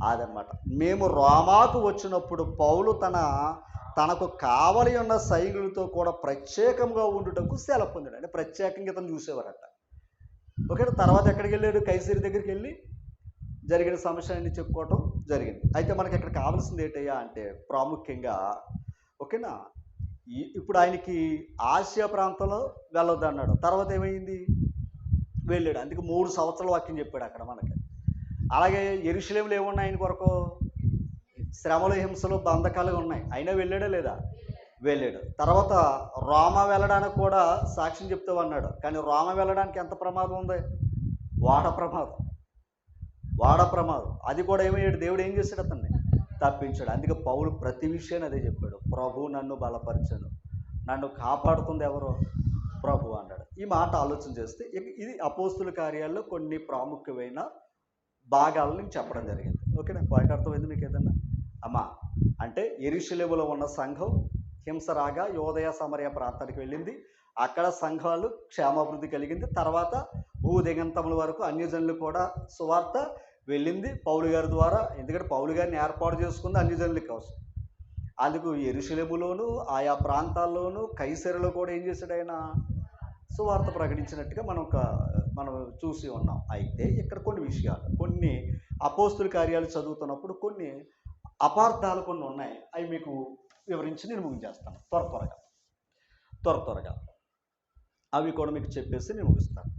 అదనమాట. మేము రోమాకు వచ్చినప్పుడు పౌలు తనకు కావలి ఉన్న సైనికులతో కూడా ప్రత్యేకంగా ఉండుటకు సెలవు పొందాడు. అంటే ప్రత్యేకంగా ఇతను చూసేవారట. ఓకే. తర్వాత ఎక్కడికి వెళ్ళాడు? కైసరి దగ్గరికి వెళ్ళి జరిగిన సమస్యలన్నీ చెప్పుకోవటం జరిగింది. అయితే మనకి ఇక్కడ కావాల్సింది ఏంటయ్యా అంటే ప్రాముఖ్యంగా, ఓకేనా, ఇప్పుడు ఆయనకి ఆసియా ప్రాంతంలో వెళ్ళొద్దు అన్నాడు. తర్వాత ఏమైంది? వెళ్ళాడు. అందుకే 3 సంవత్సరాల వాక్యం చెప్పాడు అక్కడ మనకి. అలాగే యెరూషలేములో ఏమున్నాయి? ఆయన కొరకు శ్రమలు, హింసలు, బంధకాలు ఉన్నాయి. అయినా వెళ్ళాడా లేదా? వెళ్ళాడు. తర్వాత రోమా వెళ్ళడానికి కూడా సాక్ష్యం చెప్తూ అన్నాడు. కానీ రోమా వెళ్ళడానికి ఎంత ప్రమాదం ఉంది? వాడ ప్రమాదం. అది కూడా ఏమయ్యాడు? దేవుడు ఏం చేశాడు? అతన్ని తప్పించాడు. అందుకే పౌలు ప్రతి విషయాన్ని అదే చెప్పాడు. ప్రభు నన్ను బలపరిచాను, నన్ను కాపాడుతుంది ఎవరో? ప్రభు అన్నాడు. ఈ మాట ఆలోచన చేస్తే ఇది అపోస్తుల కార్యాల్లో కొన్ని ప్రాముఖ్యమైన భాగాలను చెప్పడం జరిగింది. ఓకేనా? పాయింట్ అర్థమైంది మీకు ఏదన్నా? అమ్మా, అంటే యెరూషలేములో ఉన్న సంఘం హింస రాగా యోదయ సమరయ ప్రాంతానికి వెళ్ళింది. అక్కడ సంఘాలు క్షేమాభివృద్ధి కలిగింది. తర్వాత భూదిగంతముల వరకు అన్యజనులు కూడా సువార్త వెళ్ళింది పౌలు గారి ద్వారా. ఎందుకంటే పౌలు గారిని ఏర్పాటు చేసుకుంది అన్యజనుల కోసం. అందుకు యెరూషలేములోను ఆయా ప్రాంతాల్లోనూ కైసరులో కూడా ఏం చేశాడు? ఆయన సువార్త ప్రకటించినట్టుగా మనం చూసి ఉన్నాం. అయితే ఇక్కడ కొన్ని విషయాలు, కొన్ని అపోస్తుల కార్యాలు చదువుతున్నప్పుడు కొన్ని అపార్థాలు కొన్ని ఉన్నాయి. అవి మీకు వివరించి నేను ముగించేస్తాను త్వరగా. అవి కూడా మీకు చెప్పేసి నేను ముగిస్తాను.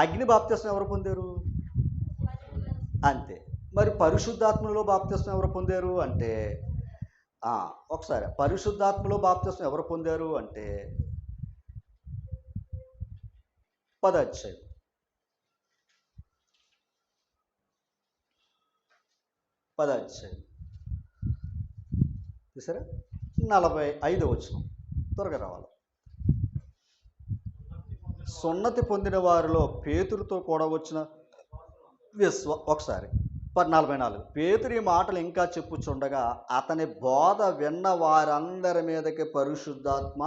అగ్ని బాప్తిస్మం ఎవరు పొందారు? అంతే. మరి పరిశుద్ధాత్మలో బాప్తిస్మం ఎవరు పొందారు అంటే, ఒకసారి పరిశుద్ధాత్మలో బాప్తిస్మం ఎవరు పొందారు అంటే 10వ అధ్యాయం. చూసారా? 45వ వచనం. త్వరగా రావాలి. సున్నతి పొందిన వారిలో పేతురుతో కూడా వచ్చిన ఒకసారి 44. పేతురు ఈ మాటలు ఇంకా చెప్పుచుండగా అతని బోధ విన్న వారందరి మీదకి పరిశుద్ధాత్మ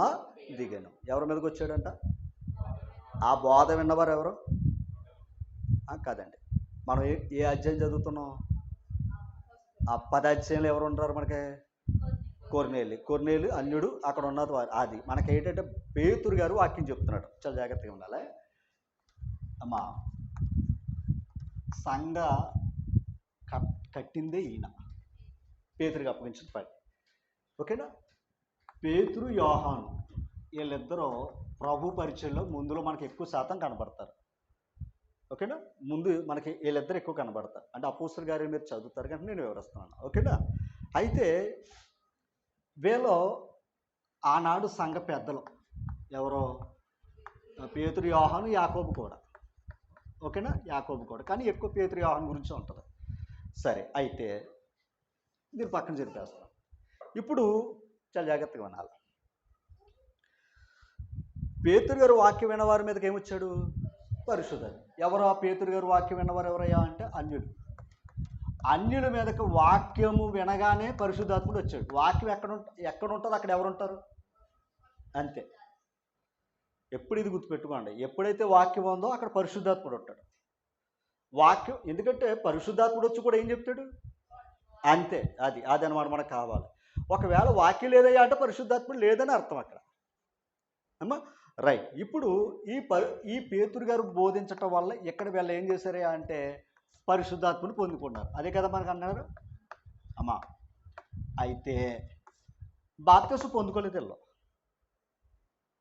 దిగాను. ఎవరి మీదకి వచ్చాడంట? ఆ బోధ విన్నవారు ఎవరు? కాదండి, మనం ఏ అధ్యాయం చదువుతున్నాం? ఆ 10వ అధ్యాయంలో ఎవరు ఉంటారు మనకి? కొర్నేలి అన్యుడు అక్కడ ఉన్నది వారు. అది మనకి ఏంటంటే పేతురు గారు వాక్యం చెప్తున్నాడు. చాలా జాగ్రత్తగా ఉండాలి అమ్మా. సంఘ కట్టిందే ఈయన, పేతురుకి అప్పగించిన పని. ఓకేనా? పేతురు, యోహాను వీళ్ళిద్దరూ ప్రభు పరిచయంలో ముందులో మనకి ఎక్కువ శాతం కనబడతారు. ఓకేనా? ముందు మనకి వీళ్ళిద్దరు ఎక్కువ కనబడతారు. అంటే అపోస్తలుల కార్యాలు మీరు చదువుతారు కానీ నేను వివరిస్తున్నాను. ఓకేనా? అయితే వీళ్ళు ఆనాడు సంఘ పెద్దలు ఎవరో? పేతురు, యోహాను, యాకోబు కూడా. ఓకేనా? యాకోబు కూడా, కానీ ఎక్కువ పేతురు, యోహాను గురించి ఉంటుంది. సరే, అయితే మీరు పక్కన జరిపేస్తాను. ఇప్పుడు చాలా జాగ్రత్తగా వినాలి. పేతురు గారు వాక్యం విన్నవారి మీదకి ఏమొచ్చాడు? పరిశుద్ధాత్మ. ఎవరు ఆ పేతురు గారు వాక్యం విన్నవారు? ఎవరయ్యా అంటే అన్యుల మీదకి వాక్యము వినగానే పరిశుద్ధాత్ముడు వచ్చాడు. వాక్యం ఎక్కడ ఉంటుంది అక్కడ ఎవరు ఉంటారు? అంతే. ఎప్పుడు ఇది గుర్తుపెట్టుకోండి, ఎప్పుడైతే వాక్యం ఉందో అక్కడ పరిశుద్ధాత్ముడు ఉంటాడు. వాక్యం, ఎందుకంటే పరిశుద్ధాత్ముడు వచ్చి కూడా ఏం చెప్తాడు? అంతే. అది అనమాట మనకు కావాలి. ఒకవేళ వాక్యం లేదయ్యా అంటే పరిశుద్ధాత్ముడు లేదని అర్థం అక్కడ. అమ్మా, రైట్. ఇప్పుడు ఈ పేతురు గారు బోధించటం వల్ల ఇక్కడ వీళ్ళు ఏం చేశారయ్యా అంటే పరిశుద్ధాత్మను పొందుకున్నారు. అదే కదా మనకు అన్నారు అమ్మా. అయితే బాప్తిస్మం పొందుకోలేదు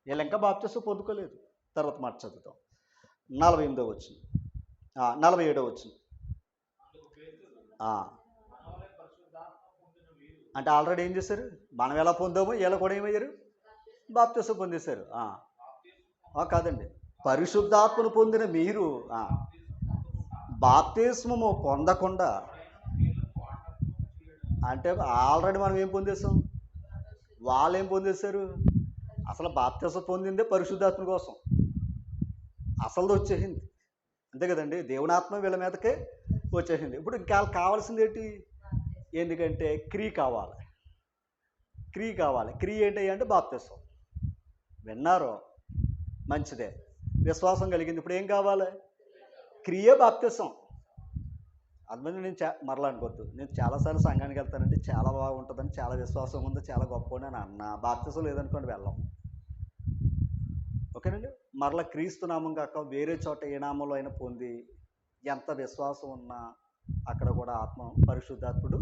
వీళ్ళు ఇంకా బాప్తిస్మం పొందుకోలేదు. తర్వాత మాట చదువుతాం. 48వ వచనం, 47వ వచనం. అంటే ఆల్రెడీ ఏం చేశారు? మనం ఎలా పొందామో వీళ్ళు కూడా ఏమయ్యారు? బాప్తిసం పొందేశారు. కాదండి, పరిశుద్ధాత్మను పొందిన మీరు బాప్తిస్మము పొందకుండా అంటే ఆల్రెడీ మనం ఏం పొందేశాం? వాళ్ళు ఏం పొందేశారు? అసలు బాప్తిసం పొందిందే పరిశుద్ధాత్మ కోసం, అసలు వచ్చేసింది అంతే కదండి. దేవునాత్మ వీళ్ళ మీదకే వచ్చేసింది. ఇప్పుడు ఇంకా కావాల్సింది ఏంటి? ఎందుకంటే క్రియ కావాలి. క్రియ ఏంటి అంటే బాప్తిసం. విన్నారో మంచిదే, విశ్వాసం కలిగింది. ఇప్పుడు ఏం కావాలి? క్రియ, బాప్తిసం. అందుకని నేను మరలా అనుకోవద్దు, నేను చాలాసార్లు సంఘానికి వెళ్తానండి, చాలా బాగుంటుందని, చాలా విశ్వాసం ఉంది, చాలా గొప్ప అని అన్న బాప్తిసం లేదనుకోండి వెళ్ళాం. ఓకేనండి. మరలా క్రీస్తు నామం కాక వేరే చోట ఏ నామంలో అయినా పొంది ఎంత విశ్వాసం ఉన్నా అక్కడ కూడా ఆత్మ పరిశుద్ధాత్ముడు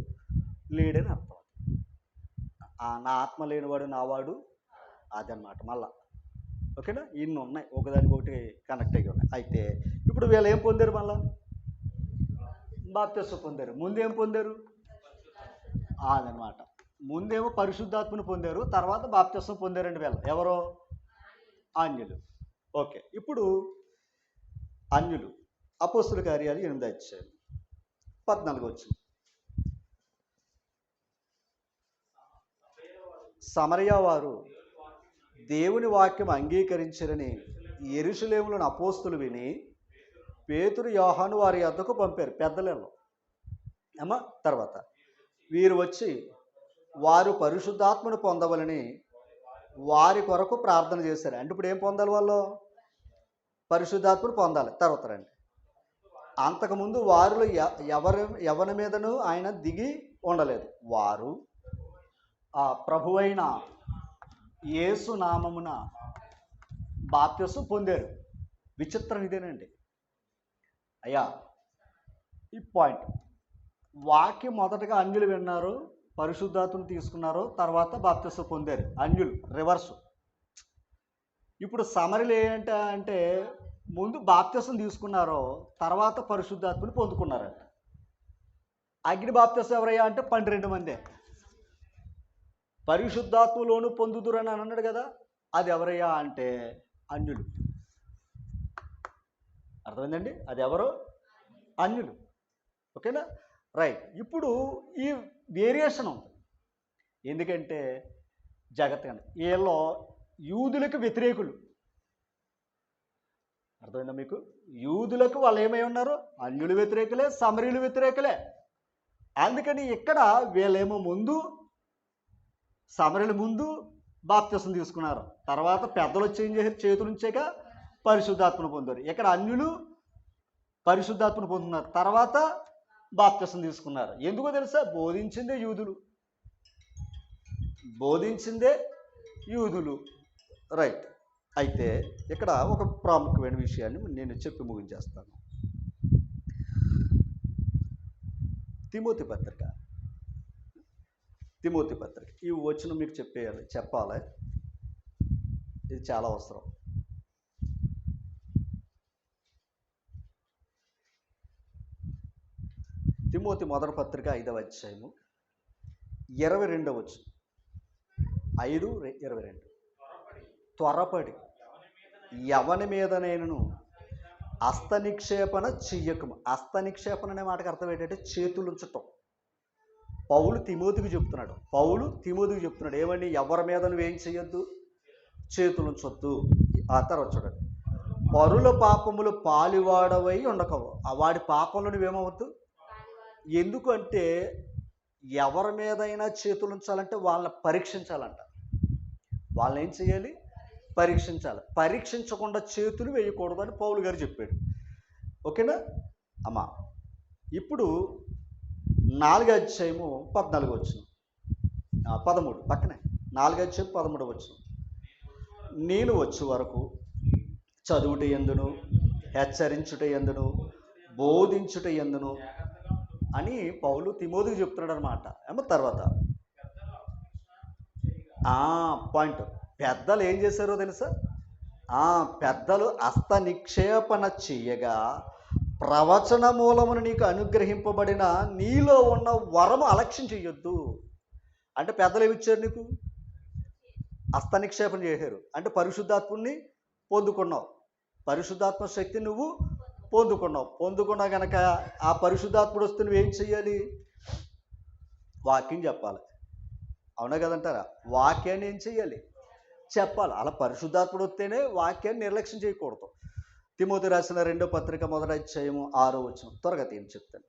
లేడని అర్థం. నా ఆత్మ లేనివాడు నావాడు అదనమాట. మళ్ళా ఓకేనా, ఇన్ని ఉన్నాయి, ఒకదానికొకటి కనెక్ట్ అయ్యి ఉన్నాయి. అయితే ఇప్పుడు వీళ్ళు ఏం పొందారు? మళ్ళా బాప్తిసం పొందారు. ముందేం పొందారు? అదనమాట. ముందేమో పరిశుద్ధాత్మను పొందారు, తర్వాత బాప్తిసం పొందారండి వీళ్ళు. ఎవరో? అన్యులు. ఓకే, ఇప్పుడు అన్యులు. అపోస్తుల కార్యాలు 8వ అధ్యాయం 14వ వచనం. సమరయ వారు దేవుని వాక్యం అంగీకరించరని యెరూషలేములోని అపోస్తులు విని పేతురు, యోహాను వారి వద్దకు పంపారు, పెద్దలలో. తర్వాత వీరు వచ్చి వారు పరిశుద్ధాత్మను పొందవలని వారి కొరకు ప్రార్థన చేశారు. అంటే ఇప్పుడు ఏం పొందాలి వాళ్ళు? పరిశుద్ధాత్మను పొందాలి. తర్వాత రండి, అంతకుముందు వారిలో ఎవరి మీదను ఆయన దిగి ఉండలేదు. వారు ఆ ప్రభువైన యేసు నామమున బాప్తిసం పొందారు. విచిత్రం ఇదేనండి అయ్యా. ఈ పాయింట్, వాక్యం మొదటగా అన్యులు విన్నారు, పరిశుద్ధాత్మను తీసుకున్నారు, తర్వాత బాప్తిసం పొందారు. అన్యులు రివర్సు. ఇప్పుడు సమరలు ఏంటంటే ముందు బాప్తిసం తీసుకున్నారో తర్వాత పరిశుద్ధాత్మను పొందుకున్నారంట. అగ్ని బాప్తిసం ఎవరయ్యా అంటే 12 మందే. పరిశుద్ధాత్మలోను పొందుదురని అన్నాడు కదా, అది ఎవరయ్యా అంటే అన్యులు. అర్థమైందండి? అది ఎవరు? అన్యులు. ఓకేనా, రైట్. ఇప్పుడు ఈ వేరియేషన్ ఉంది, ఎందుకంటే జాగ్రత్తగా వీళ్ళు యూదులకు వ్యతిరేకులు. అర్థమైందా మీకు? యూదులకు వాళ్ళు ఏమై ఉన్నారు? అన్యులు వ్యతిరేకులే, సమరీయులు వ్యతిరేకులే. అందుకని ఇక్కడ వీళ్ళేమో ముందు, సమరీయులు ముందు బాప్తిసం తీసుకున్నారు, తర్వాత పెద్దలు వచ్చి ఏం చేశారు? చేతులు ఉంచాక పరిశుద్ధాత్మను పొందారు. ఇక్కడ అన్యులు పరిశుద్ధాత్మను పొందుతున్నారు, తర్వాత బాప్తిసం తీసుకున్నారు. ఎందుకో తెలుసా? బోధించిందే యూదులు. రైట్. అయితే ఇక్కడ ఒక ప్రాముఖ్యమైన విషయాన్ని నేను చెప్పి ముగించేస్తాను. తిమోతి పత్రిక ఈ వచనం మీకు చెప్పాలి, ఇది చాలా అవసరం. తిమోతి మొదటి పత్రిక 5వ అధ్యాయము 22వ వచనం. 5:22. త్వరపడి ఎవని మీదనైనను హస్తనిక్షేపణ చెయ్యకము. హస్తనిక్షేపణ అనే మాటకు అర్థం ఏంటంటే చేతులు ఉంచటం. పౌలు తిమోతికి చెప్తున్నాడు ఏమని? ఎవరి మీద నువ్వేం చేయొద్దు? చేతులు ఉంచొద్దు. ఆ తర్వాత చూడండి, పరుల పాపములు పాలివాడవై ఉండకవు. వాడి పాపంలో నువ్వేమవద్దు. ఎందుకు అంటే ఎవరి మీదైనా చేతులు ఉంచాలంటే వాళ్ళని పరీక్షించాలంట. వాళ్ళని ఏం చేయాలి? పరీక్షించాలి. పరీక్షించకుండా చేతులు వేయకూడదు అని పౌలు గారు చెప్పాడు. ఓకేనా అమ్మా? ఇప్పుడు 4వ అధ్యాయము 14వ వచనం, 13 పక్కనే 4వ అధ్యాయం 13వ వచనం. నేను వచ్చే వరకు చదువుట యందును, హెచ్చరించుట యందును, బోధించుట యందును అని పౌలు తిమోతికి చెప్తున్నాడు అనమాట. తర్వాత పాయింట్, పెద్దలు ఏం చేశారో తెలుసా? పెద్దలు హస్త నిక్షేపణ చెయ్యగా ప్రవచన మూలమును నీకు అనుగ్రహింపబడిన నీలో ఉన్న వరము అలక్ష్యం చెయ్యొద్దు. అంటే పెద్దలు ఏమి ఇచ్చారు నీకు? హస్త నిక్షేపణ చేశారు. అంటే పరిశుద్ధాత్ముని పొందుకున్నావు, పరిశుద్ధాత్మ శక్తి నువ్వు పొందుకున్నావు కనుక ఆ పరిశుద్ధాత్ముడు వస్తే నువ్వేం చెయ్యాలి? వాక్యం చెప్పాలి. అవునా కదంటారా? వాక్యాన్ని ఏం చెయ్యాలి? చెప్పాలి. అలా పరిశుద్ధాత్ముడు వస్తేనే వాక్యాన్ని నిర్లక్ష్యం చేయకూడదు. తిమోతి రాసిన 2వ పత్రిక 1వ అధ్యాయము 6వ వచనం త్వరగా ఏం చెప్తాను.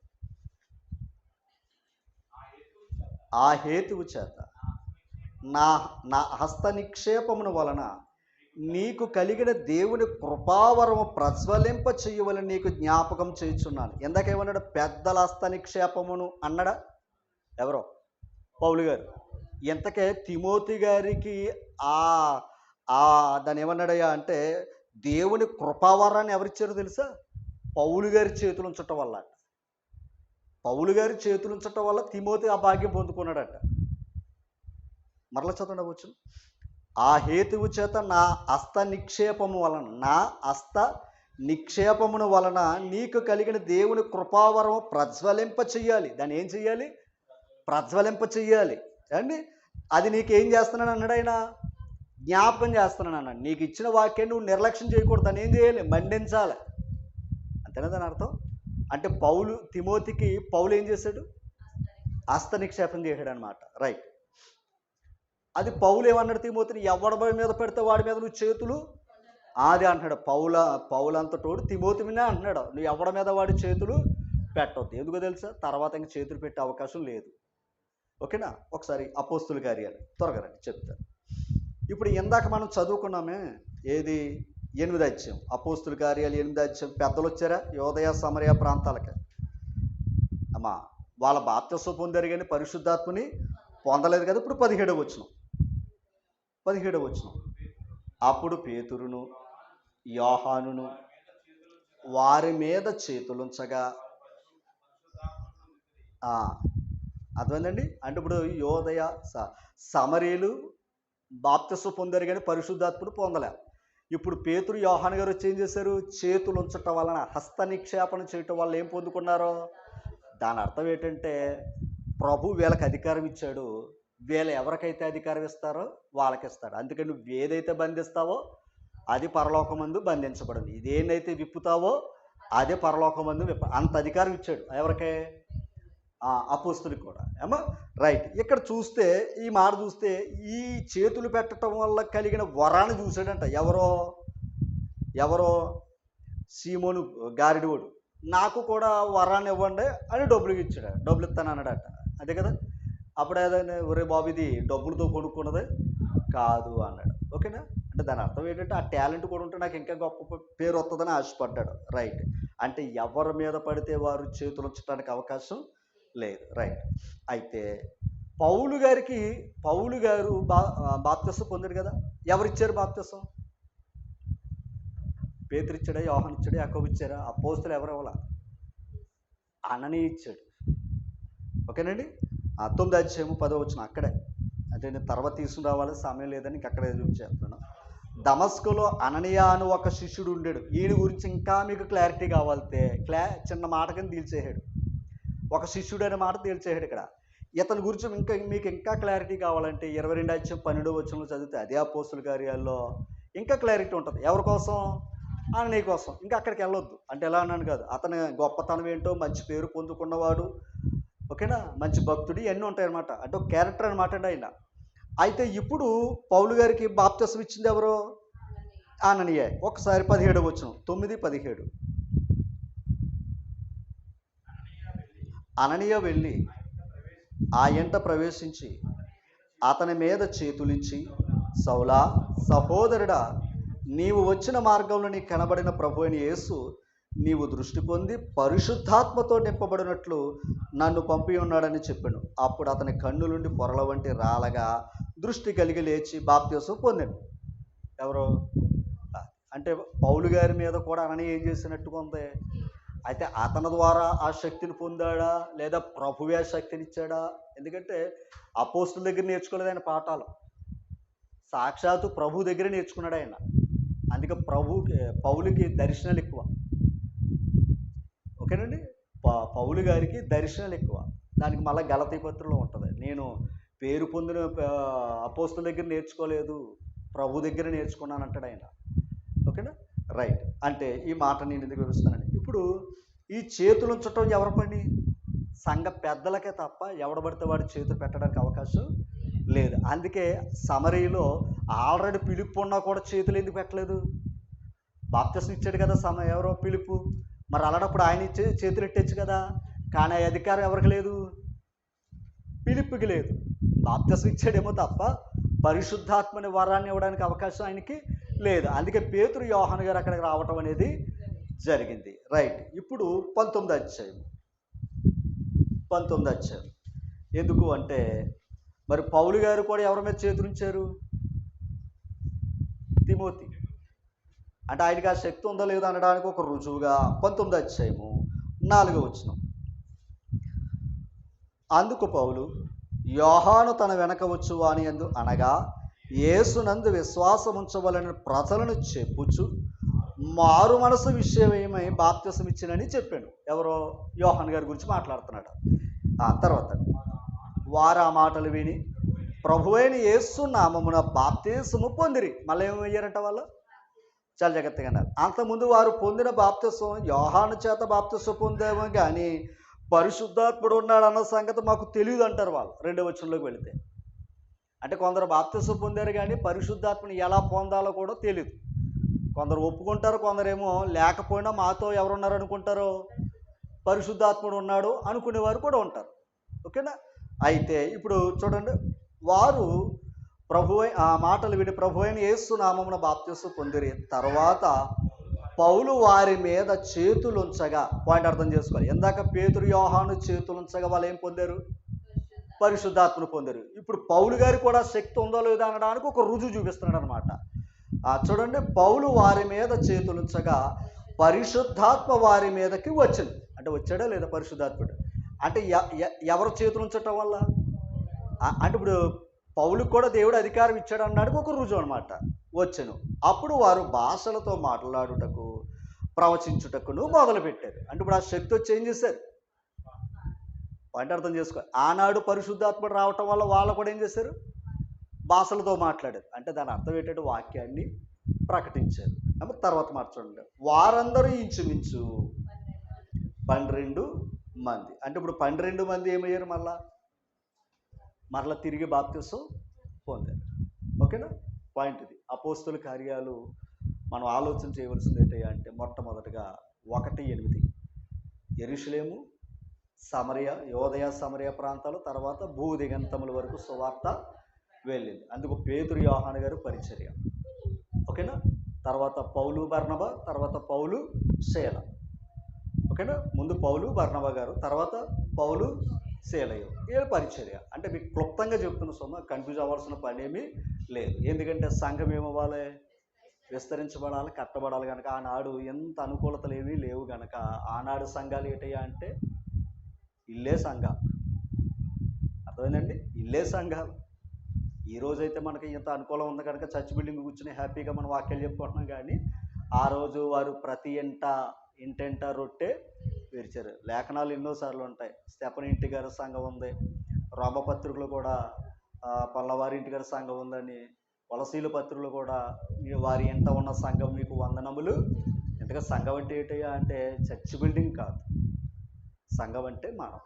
ఆ హేతువు చేత నా నా హస్త నిక్షేపమును వలన నీకు కలిగిన దేవుని కృపావరము ప్రజ్వలింప చెయ్యవలని నీకు జ్ఞాపకం చేయుచున్నాను. ఎందాకేమన్నాడు? పెద్దల హస్త నిక్షేపమును అన్నాడా? ఎవరో? పౌలు గారు. ఇంతకే తిమోతి గారికి దాన్ని ఏమన్నాడయ్యా అంటే దేవుని కృపావరాన్ని ఎవరిచ్చారో తెలుసా? పౌలు గారి చేతులు ఉంచటం వల్ల. పౌలు గారి చేతులు ఉంచటం వల్ల తిమోతి ఆ భాగ్యం పొందుకున్నాడట. మరల చదవవచ్చు. ఆ హేతువు చేత నా హస్త నిక్షేపము వలన, నా హస్త నిక్షేపమును వలన నీకు కలిగిన దేవుని కృపావరం ప్రజ్వలింప చెయ్యాలి. దాన్ని ఏం చెయ్యాలి? ప్రజ్వలింప చెయ్యాలి అండి. అది నీకేం చేస్తున్నాను అన్నాడు ఆయన? జ్ఞాపకం చేస్తున్నాను అన్నాడు. నీకు ఇచ్చిన వాక్యాన్ని నువ్వు నిర్లక్ష్యం చేయకూడదు. దాన్ని ఏం చేయాలి? మండించాలి. అంతేనా దాని అర్థం? అంటే తిమోతికి పౌలు ఏం చేశాడు? హస్త నిక్షేపం చేశాడు అనమాట. రైట్. అది పౌలు ఏమన్నాడు తిమోతిని? ఎవడి మీద పెడితే వాడి మీద నువ్వు చేతులు అది అంటున్నాడు. పౌలంతటోడు తిమోతి మీద అంటున్నాడు, నువ్వు ఎవడి మీద వాడి చేతులు పెట్టవద్దు. ఎందుకో తెలుసా? తర్వాత ఇంక చేతులు పెట్టే అవకాశం లేదు. ఓకేనా? ఒకసారి అపోస్తుల కార్యాలు త్వరగా రండి చెప్తాను. ఇప్పుడు ఇందాక మనం చదువుకున్నామే, ఏది? 8వ అధ్యాయం. అపోస్తుల కార్యాలు 8వ అధ్యాయం. పెద్దలు వచ్చారా యోదయ సమరయ ప్రాంతాలకి? అమ్మా, వాళ్ళ బాప్తిస్మం పొందారు కానీ పరిశుద్ధాత్మని పొందలేదు కదా. ఇప్పుడు 17వ వచనం. అప్పుడు పేతురును యోహానును వారి మీద చేతులుంచగా, అర్థమైందండి? అంటే ఇప్పుడు యోదయ సమరీలు బాప్తిస్మం పొందారు కానీ పరిశుద్ధాత్ముడు పొందలే. ఇప్పుడు పేతురు యోహాను గారు వచ్చి ఏం చేశారు? చేతులు ఉంచటం వలన, హస్త నిక్షేపణ చేయటం వల్ల ఏం పొందుకున్నారో? దాని అర్థం ఏంటంటే ప్రభు వీళ్ళకి అధికారం ఇచ్చాడు. వీళ్ళు ఎవరికైతే అధికారం ఇస్తారో వాళ్ళకి ఇస్తాడు. అందుకని నువ్వు ఏదైతే బంధిస్తావో అది పరలోకమందు బంధించబడింది, ఇదేనైతే విప్పుతావో అదే పరలోకమందు అంత అధికారం ఇచ్చాడు. ఎవరికే? అపోస్తులకు కూడా. ఏమో రైట్. ఇక్కడ చూస్తే ఈ మాట చూస్తే ఈ చేతులు పెట్టడం వల్ల కలిగిన వరాన్ని చూశాడంట. ఎవరో సీమోను గారిడివాడు, నాకు కూడా వరాన్ని ఇవ్వండి అని డబ్బులు ఇచ్చాడు. డబ్బులు ఇస్తాను అన్నాడట. అదే కదా. అప్పుడు ఏదైనా ఒరే బాబు ఇది డబ్బులతో కొనుక్కున్నది కాదు అన్నాడు. ఓకేనా? అంటే దాని అర్థం ఏంటంటే ఆ టాలెంట్ కూడా ఉంటే నాకు ఇంకా గొప్ప పేరు వస్తుందని ఆశపడ్డాడు. రైట్. అంటే ఎవరి మీద పడితే వారు చేతులు ఉంచడానికి అవకాశం లేదు. రైట్. అయితే పౌలు గారు బాప్తిస్మం పొందాడు కదా. ఎవరిచ్చారు బాప్తిస్మం? పేతురు ఇచ్చాడా? యోహాను ఇచ్చాడా? యాకోబు ఇచ్చారా? అపోస్తలు ఎవరెవలా? అననీయ ఇచ్చాడు. ఓకేనండి. 9వ అధ్యాయము 10వ వచనం అక్కడే. అంటే నేను తర్వాత తీసుకుని రావాలి, సమయం లేదని అక్కడే చూపించేస్తున్నాను. దమస్కులో అననీయ అని ఒక శిష్యుడు ఉండేడు. ఈయన గురించి ఇంకా మీకు క్లారిటీ కావాలితే చిన్న మాట కింద తేల్చేసాడు. ఒక శిష్యుడు అనే మాట తేల్చేసాడు ఇక్కడ. ఇతని గురించి మీకు ఇంకా క్లారిటీ కావాలంటే 22వ అధ్యాయం 12వ వచనంలో చదివితే అదే అపోస్తుల కార్యాల్లో ఇంకా క్లారిటీ ఉంటుంది. ఎవరి కోసం? అననీయ కోసం. ఇంకా అక్కడికి వెళ్ళొద్దు. అంటే ఎలా అన్నాను కాదు, అతని గొప్పతనం ఏంటో, మంచి పేరు పొందుకున్నవాడు, ఓకేనా, మంచి భక్తుడు, ఇవన్నీ ఉంటాయి అనమాట. అంటే ఒక క్యారెక్టర్ అనమాట అండి ఆయన. అయితే ఇప్పుడు పౌలు గారికి బాప్తిస్మం ఇచ్చింది ఎవరు? అననీయ. ఒకసారి 17వ వచనం 9:17. అననీయ వెళ్ళి ఆ ఇంట ప్రవేశించి అతని మీద చేతులించి, సౌలా, సహోదరుడా, నీవు వచ్చిన మార్గంలో నీకు కనబడిన ప్రభు అయిన యేసు నీవు దృష్టి పొంది పరిశుద్ధాత్మతో నింపబడినట్లు నన్ను పంపి ఉన్నాడని చెప్పాను. అప్పుడు అతని కన్ను నుండి పొరల వంటి రాలగా దృష్టి కలిగి లేచి బాప్తిస్మం పొందాడు. ఎవరు? అంటే పౌలు గారి మీద కూడా అననీయ ఏం చేసినట్టుగా ఉంది. అయితే అతని ద్వారా ఆ శక్తిని పొందాడా లేదా ప్రభువే శక్తిని ఇచ్చాడా? ఎందుకంటే అపోస్తుల దగ్గర నేర్చుకోలేదు ఆయన పాఠాలు, సాక్షాత్తు ప్రభు దగ్గర నేర్చుకున్నాడు ఆయన. అందుకే పౌలుకి దర్శనాలు ఎక్కువ. ఓకేనండి. పౌలు గారికి దర్శనాలు ఎక్కువ. దానికి మళ్ళీ గలతీ పత్రికలో ఉంటుంది. నేను పేరు పొందిన అపోస్తుల దగ్గర నేర్చుకోలేదు, ప్రభు దగ్గర నేర్చుకున్నాను అంటాడు ఆయన. ఓకేనా, రైట్. అంటే ఈ మాట నేను ఎందుకు వివరిస్తానండి. ఇప్పుడు ఈ చేతులు ఉంచటం ఎవరి పని? సంఘ పెద్దలకే తప్ప ఎవడ పడితే వాడి చేతులు పెట్టడానికి అవకాశం లేదు. అందుకే సమరీలో ఆల్రెడీ పిలుపు ఉన్నా కూడా చేతులు ఎందుకు పెట్టలేదు? బాప్తిస్మం ఇచ్చాడు కదా ఎవరో పిలుపు. మరి అలాంటప్పుడు ఆయన ఇచ్చే చేతులు ఎట్టచ్చు కదా. కానీ ఆ అధికారం ఎవరికి లేదు? పిలుపుకి లేదు. బాప్తిస్మం ఇచ్చాడేమో తప్ప పరిశుద్ధాత్మని వరాన్ని ఇవ్వడానికి అవకాశం ఆయనకి లేదు. అందుకే పేతురు యోహాను గారు అక్కడికి రావటం అనేది జరిగింది. రైట్. ఇప్పుడు 19వ అధ్యాయం. ఎందుకు అంటే మరి పౌలు గారు కూడా ఎవరి మీద చేతులు ఉంచారు? తిమోతి. అంటే ఆయనకి ఆ శక్తి ఉందో లేదో అనడానికి ఒక రుజువుగా 19వ అధ్యాయము 4వ వచనం. అందుకు పౌలు, యోహాను తన వెనక వచ్చు వాని యందు అనగా యేసునందు విశ్వాసం ఉంచవలని ప్రజలను చెప్పుచు మారు మనసు విషయమై బాప్తిసం ఇచ్చినని చెప్పాడు. ఎవరో యోహాను గారి గురించి మాట్లాడుతున్నాడు. ఆ తర్వాత వారు ఆ మాటలు విని ప్రభువైన యేసు నామమున బాప్తిసము పొందిరి. మళ్ళీ ఏమయ్యారంట వాళ్ళు? చాలా జాగ్రత్తగా అన్నారు. అంతకుముందు వారు పొందిన బాప్తిసం యోహాను చేత బాప్తిసం పొందామో కానీ పరిశుద్ధాత్ముడు ఉన్నాడు అన్న సంగతి మాకు తెలియదు అంటారు వాళ్ళు 2వ వచనంలోకి వెళితే. అంటే కొందరు బాప్తిసం పొందారు కానీ పరిశుద్ధాత్మని ఎలా పొందాలో కూడా తెలియదు. కొందరు ఒప్పుకుంటారు, కొందరేమో లేకపోయినా మాతో ఎవరున్నారు అనుకుంటారో పరిశుద్ధాత్ముడు ఉన్నాడు అనుకునేవారు కూడా ఉంటారు. ఓకేనా. అయితే ఇప్పుడు చూడండి, వారు ఆ మాటలు విని ప్రభువైన యేసు నామమున బాప్తిసం పొందిరి. తర్వాత పౌలు వారి మీద చేతులుంచగా, పాయింట్ అర్థం చేసుకోవాలి. ఇందాక పేతురు యోహాను చేతులుంచగా వాళ్ళు ఏం పొందారు? పరిశుద్ధాత్మను పొందారు. ఇప్పుడు పౌలు గారికి కూడా శక్తి ఉందో లేదో అనడానికి ఒక రుజువు చూపిస్తున్నాడు అనమాట. చూడండి, పౌలు వారి మీద చేతులుంచగా పరిశుద్ధాత్మ వారి మీదకి వచ్చింది. అంటే వచ్చాడా లేదా పరిశుద్ధాత్ముడు? అంటే ఎవరు చేతులుంచటం వల్ల? అంటే ఇప్పుడు పౌలుకు కూడా దేవుడు అధికారం ఇచ్చాడు అన్నాడు ఒక రుజువు అనమాట. వచ్చెను. అప్పుడు వారు భాషలతో మాట్లాడుటకు ప్రవచించుటకును మొదలుపెట్టారు. అంటే ఇప్పుడు ఆ శక్తి వచ్చి ఏం చేశారు? పాయింట్ అర్థం చేసుకో. ఆనాడు పరిశుద్ధాత్ముడు రావటం వల్ల వాళ్ళు కూడా ఏం చేశారు? భాషలతో మాట్లాడారు. అంటే దాని అర్థం ఏంటంటే వాక్యాన్ని ప్రకటించారు. తర్వాత మాట చూడండి, వారందరూ ఇంచుమించు 12 మంది. అంటే ఇప్పుడు 12 మంది ఏమయ్యారు? మరలా తిరిగి బాప్తిసం పొందారు. ఓకేనా. పాయింట్ ఇది. అపోస్తుల కార్యాలు మనం ఆలోచన చేయవలసింది ఏంటంటే మొట్టమొదటిగా 1:8 యెరూషలేము, సమరయ, యోదయ సమరయ ప్రాంతాలు, తర్వాత భూదిగంతముల వరకు సువార్త వెళ్ళింది. అందుకు పేతురు యోహాను గారు పరిచర్య. ఓకేనా. తర్వాత పౌలు బర్నబా, తర్వాత పౌలు శేల. ఓకేనా. ముందు పౌలు బర్నబా గారు, తర్వాత పౌలు శేలయ్య. ఏ పరిచర్య అంటే మీకు క్లుప్తంగా చెప్తున్న సొమ్మ, కన్ఫ్యూజ్ అవ్వాల్సిన పని ఏమీ లేదు. ఎందుకంటే సంఘం ఏమవ్వాలి? విస్తరించబడాలి, కట్టబడాలి కనుక. ఆనాడు ఎంత అనుకూలతలు ఏమీ లేవు కనుక ఆనాడు సంఘాలు ఏంటయ్యా అంటే ఇల్లే సంఘాలు. అర్థమైందండి? ఇల్లే సంఘాలు. ఈరోజైతే మనకి ఇంత అనుకూలం ఉంది కనుక చర్చ్ బిల్డింగ్ కూర్చుని హ్యాపీగా మనం వాక్యాలు చెప్పుకుంటున్నాం. కానీ ఆ రోజు వారు ప్రతి ఇంటెంట రొట్టె విరిచారు. లేఖనాలు ఎన్నోసార్లు ఉంటాయి. స్టెఫన్ ఇంటి గారి సంఘం ఉంది, రోమపత్రికలు కూడా పల్లవారి ఇంటి గారి సంఘం ఉందని, వలసీల పత్రికలు కూడా వారి ఇంట ఉన్న సంఘం మీకు వందనములు. ఎందుకంటే సంఘం అంటే ఏంటయ్యా అంటే చర్చ్ బిల్డింగ్ కాదు, సంఘం అంటే మనం.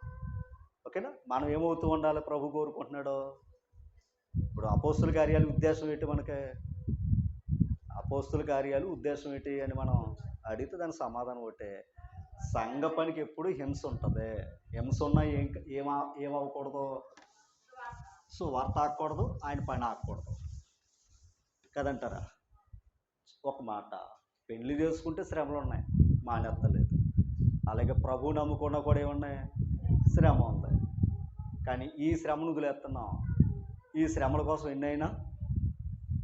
ఓకేనా. మనం ఏమవుతూ ఉండాలి ప్రభు కోరుకుంటున్నాడో? ఇప్పుడు అపోస్తుల కార్యాలు ఉద్దేశం ఏంటి? మనకి అపోస్తుల కార్యాలు ఉద్దేశం ఏంటి అని మనం అడిగితే దాని సమాధానం ఒకటే, సంఘ పనికి ఎప్పుడు హింస ఉంటుంది. హింస ఉన్నా ఏమవ్వకూడదు? సువార్త ఆకూడదు, ఆయన పని ఆకూడదు కదంటారా? ఒక మాట, పెళ్లి చేసుకుంటే శ్రమలు ఉన్నాయి, మానేత్తలేదు. అలాగే ప్రభువు నమ్ముకున్నా కూడా ఏమున్నాయి? శ్రమ ఉంది. కానీ ఈ శ్రమను వదిలేస్తున్నాం. ఈ శ్రమల కోసం ఎన్నైనా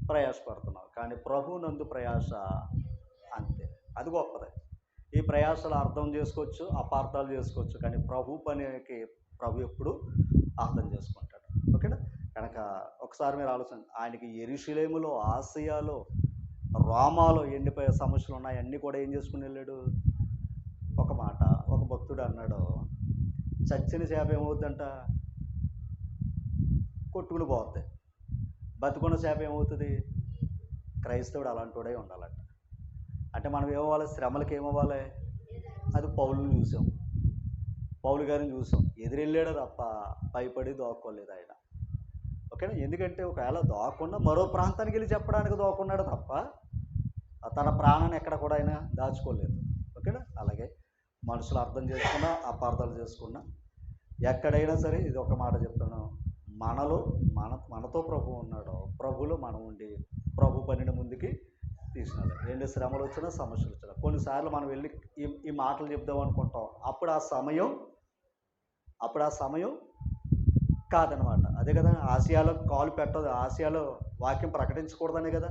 ప్రయాసపడుతున్నాం. కానీ ప్రభువు నందు ప్రయాస అంతే, అది గొప్పది. ఈ ప్రయాసలు అర్థం చేసుకోవచ్చు, అపార్థాలు చేసుకోవచ్చు, కానీ ప్రభు పనికి ప్రభు ఎప్పుడు అర్థం చేసుకుంటాడు. ఓకేనా. కనుక ఒకసారి మీరు ఆలోచన, ఆయనకి యెరూషలేములో, ఆసియాలో రోమాలో ఎండిపోయే సమస్యలు ఉన్నాయి, అన్నీ కూడా ఏం చేసుకుని వెళ్ళాడు. ఒక మాట ఒక భక్తుడు అన్నాడు, చచ్చిన చేప ఏమవుద్దంట, కొట్టుకుని పోతుంది. బతుకున్న చేప ఏమవుతుంది. క్రైస్తవుడు అలాంటి ఉండాలంట. అంటే మనం ఏమవ్వాలి, శ్రమలకి ఏమవ్వాలి. అది పౌలుని చూసాం, పౌలు గారిని చూసాం, ఎదురెళ్ళాడు తప్ప భయపడి దోక్కోలేదు ఆయన. ఓకేనా. ఎందుకంటే ఒకవేళ దోకుండా మరో ప్రాంతానికి వెళ్ళి చెప్పడానికి దోకున్నాడు తప్ప తన ప్రాణాన్ని ఎక్కడ కూడా ఆయన దాచుకోలేదు. ఓకేనా. అలాగే మనుషులు అర్థం చేసుకున్నా అపార్థాలు చేసుకున్నా ఎక్కడైనా సరే ఇది ఒక మాట చెప్తున్నాను, మనతో ప్రభు ఉన్నాడో ప్రభులో మనం ఉండి ప్రభు పనిని ముందుకి తీసుకెళ్ళాలి. ఎన్ని శ్రమలు వచ్చినా సమస్యలు వచ్చినా కొన్నిసార్లు మనం వెళ్ళి ఈ మాటలు చెప్దాం అనుకుంటాం, అప్పుడు ఆ సమయం కాదనమాట. అదే కదా, ఆసియాలో కాలు పెట్టదు, ఆసియాలో వాక్యం ప్రకటించకూడదనే కదా.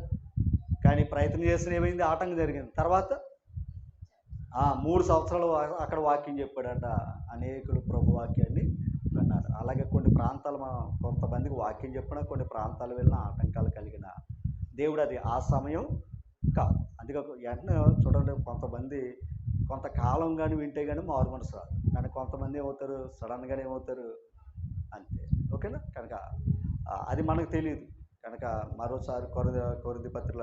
కానీ ప్రయత్నం చేసిన ఏమైంది, ఆటంకం జరిగింది. తర్వాత 3 సంవత్సరాలు అక్కడ వాక్యం చెప్పాడంట, అనేకులు ప్రభు వాక్యాన్ని విన్నారు. అలాగే కొన్ని ప్రాంతాలు మనం కొంతమందికి వాక్యం చెప్పినా కొన్ని ప్రాంతాలు వెళ్ళిన ఆటంకాలు కలిగిన దేవుడు అది ఆ సమయం కాదు. అందుకే వెంటనే చూడండి, కొంతమంది కొంతకాలం కానీ వింటే కానీ మారు మనసు రాదు, కానీ కొంతమంది ఏమవుతారు, సడన్గానే ఏమవుతారు అంతే. ఓకేనా. కనుక అది మనకు తెలియదు. కనుక మరోసారి కొరింథీ పత్రిక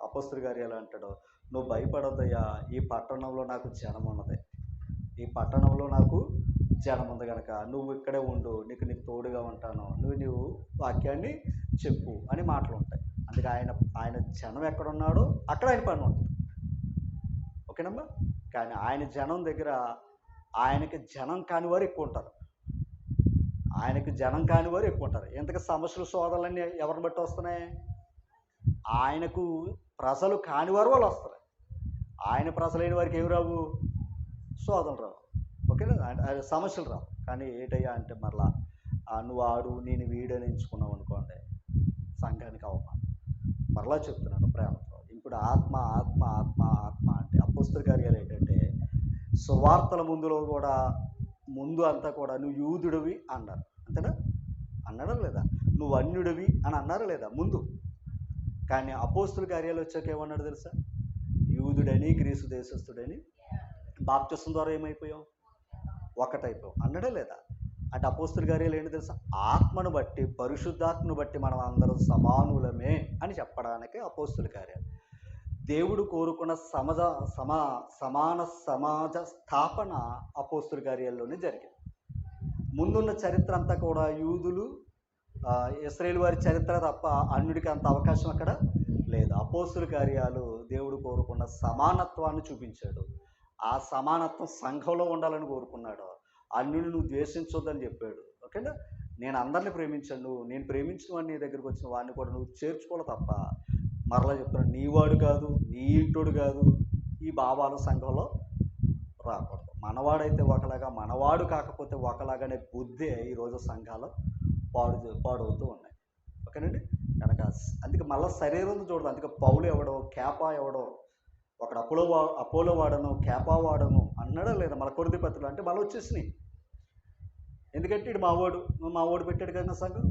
అపోస్తలుల గారు ఎలా అంటాడో, నువ్వు భయపడొద్దయ్యా, ఈ పట్టణంలో నాకు జనం ఉన్నది, ఈ పట్టణంలో నాకు జనం ఉంది కనుక నువ్వు ఇక్కడే ఉండు, నీకు తోడుగా ఉంటాను, నువ్వు వాక్యాన్ని చెప్పు అని మాటలు ఉంటాయి. అందుకే ఆయన జనం ఎక్కడున్నాడో అక్కడ ఆయన పని ఉంటుంది. ఓకేనమ్మా. కానీ ఆయన జనం దగ్గర ఆయనకి జనం కాని వారు ఎక్కువ ఉంటారు, ఇంతకు సమస్యలు సోదరులన్నీ ఎవరిని బట్టి వస్తున్నాయి, ఆయనకు ప్రజలు కానివారు వాళ్ళు వస్తారు. ఆయన ప్రజలైన వారికి ఏమి రావు, సోదరులు రావు. ఓకేనా. సమస్యలు రావు. కానీ ఏంటయ్యా అంటే మరలా నువ్వు ఆడు నేను వీడని ఎంచుకున్నావు అనుకోండి, సంఘానికి అవమానం. మరలా చెప్తున్నాను ప్రేమతో, ఇప్పుడు ఆత్మ ఆత్మ ఆత్మ ఆత్మ అంటే అపోస్తలుల కార్యాలు ఏంటంటే, సువార్తల ముందు అంతా కూడా నువ్వు యూదుడివి అన్నారు, అంతేనా. అన్నాడా లేదా, నువ్వు అన్యుడివి అని అన్నారా లేదా ముందు. కానీ అపోస్తలుల కార్యాలు వచ్చాక ఏమన్నాడు తెలుసా, యూదుడని గ్రీసు దేశస్థుడని బాప్తిసం ద్వారా ఏమైపోయావు, ఒకటైపోయావు అన్నాడా లేదా. అంటే అపోస్తలుల కార్యాలు ఏంటి తెలుసా, ఆత్మను బట్టి పరిశుద్ధాత్మను బట్టి మనం అందరం సమానులమే అని చెప్పడానికి అపోస్తలుల కార్యాలు. దేవుడు కోరుకున్న సమాన సమాజ స్థాపన అపోస్తలుల కార్యాల్లోనే జరిగింది. ముందున్న చరిత్ర అంతా కూడా యూదులు ఇశ్రాయేలు వారి చరిత్ర తప్ప అన్యుడికి అంత అవకాశం అక్కడ లేదు. అపోస్తలుల కార్యాలు దేవుడు కోరుకున్న సమానత్వాన్ని చూపించాడు. ఆ సమానత్వం సంఘంలో ఉండాలని కోరుకున్నాడు. అన్యుని నువ్వు ద్వేషించొద్దని చెప్పాడు. ఓకేనా. నేను అందరిని ప్రేమించాను, నేను ప్రేమించిన వాడిని, నీ దగ్గరికి వచ్చిన వాడిని కూడా నువ్వు చేర్చుకోవాలి తప్ప మరలా చెప్తున్నాను, నీవాడు కాదు నీ ఇంటోడు కాదు ఈ భావాలు సంఘంలో రాకూడదు. మనవాడైతే ఒకలాగా, మనవాడు కాకపోతే ఒకలాగానే బుద్ధే ఈరోజు సంఘాలు పాడవుతూ ఉన్నాయి. ఓకేనండి. కనుక అందుకే మళ్ళీ శరీరం చూడదు. అందుకే పౌలు ఎవడో కేపా ఎవడో, ఒకడు అపోలో వాడను కేపా వాడను అన్నాడా లేదా మళ్ళీ కొరింథీ పత్రికలో, అంటే మళ్ళీ వచ్చేసినాయి. ఎందుకంటే ఇటు మా ఓడు పెట్టాడు కదా సంఘం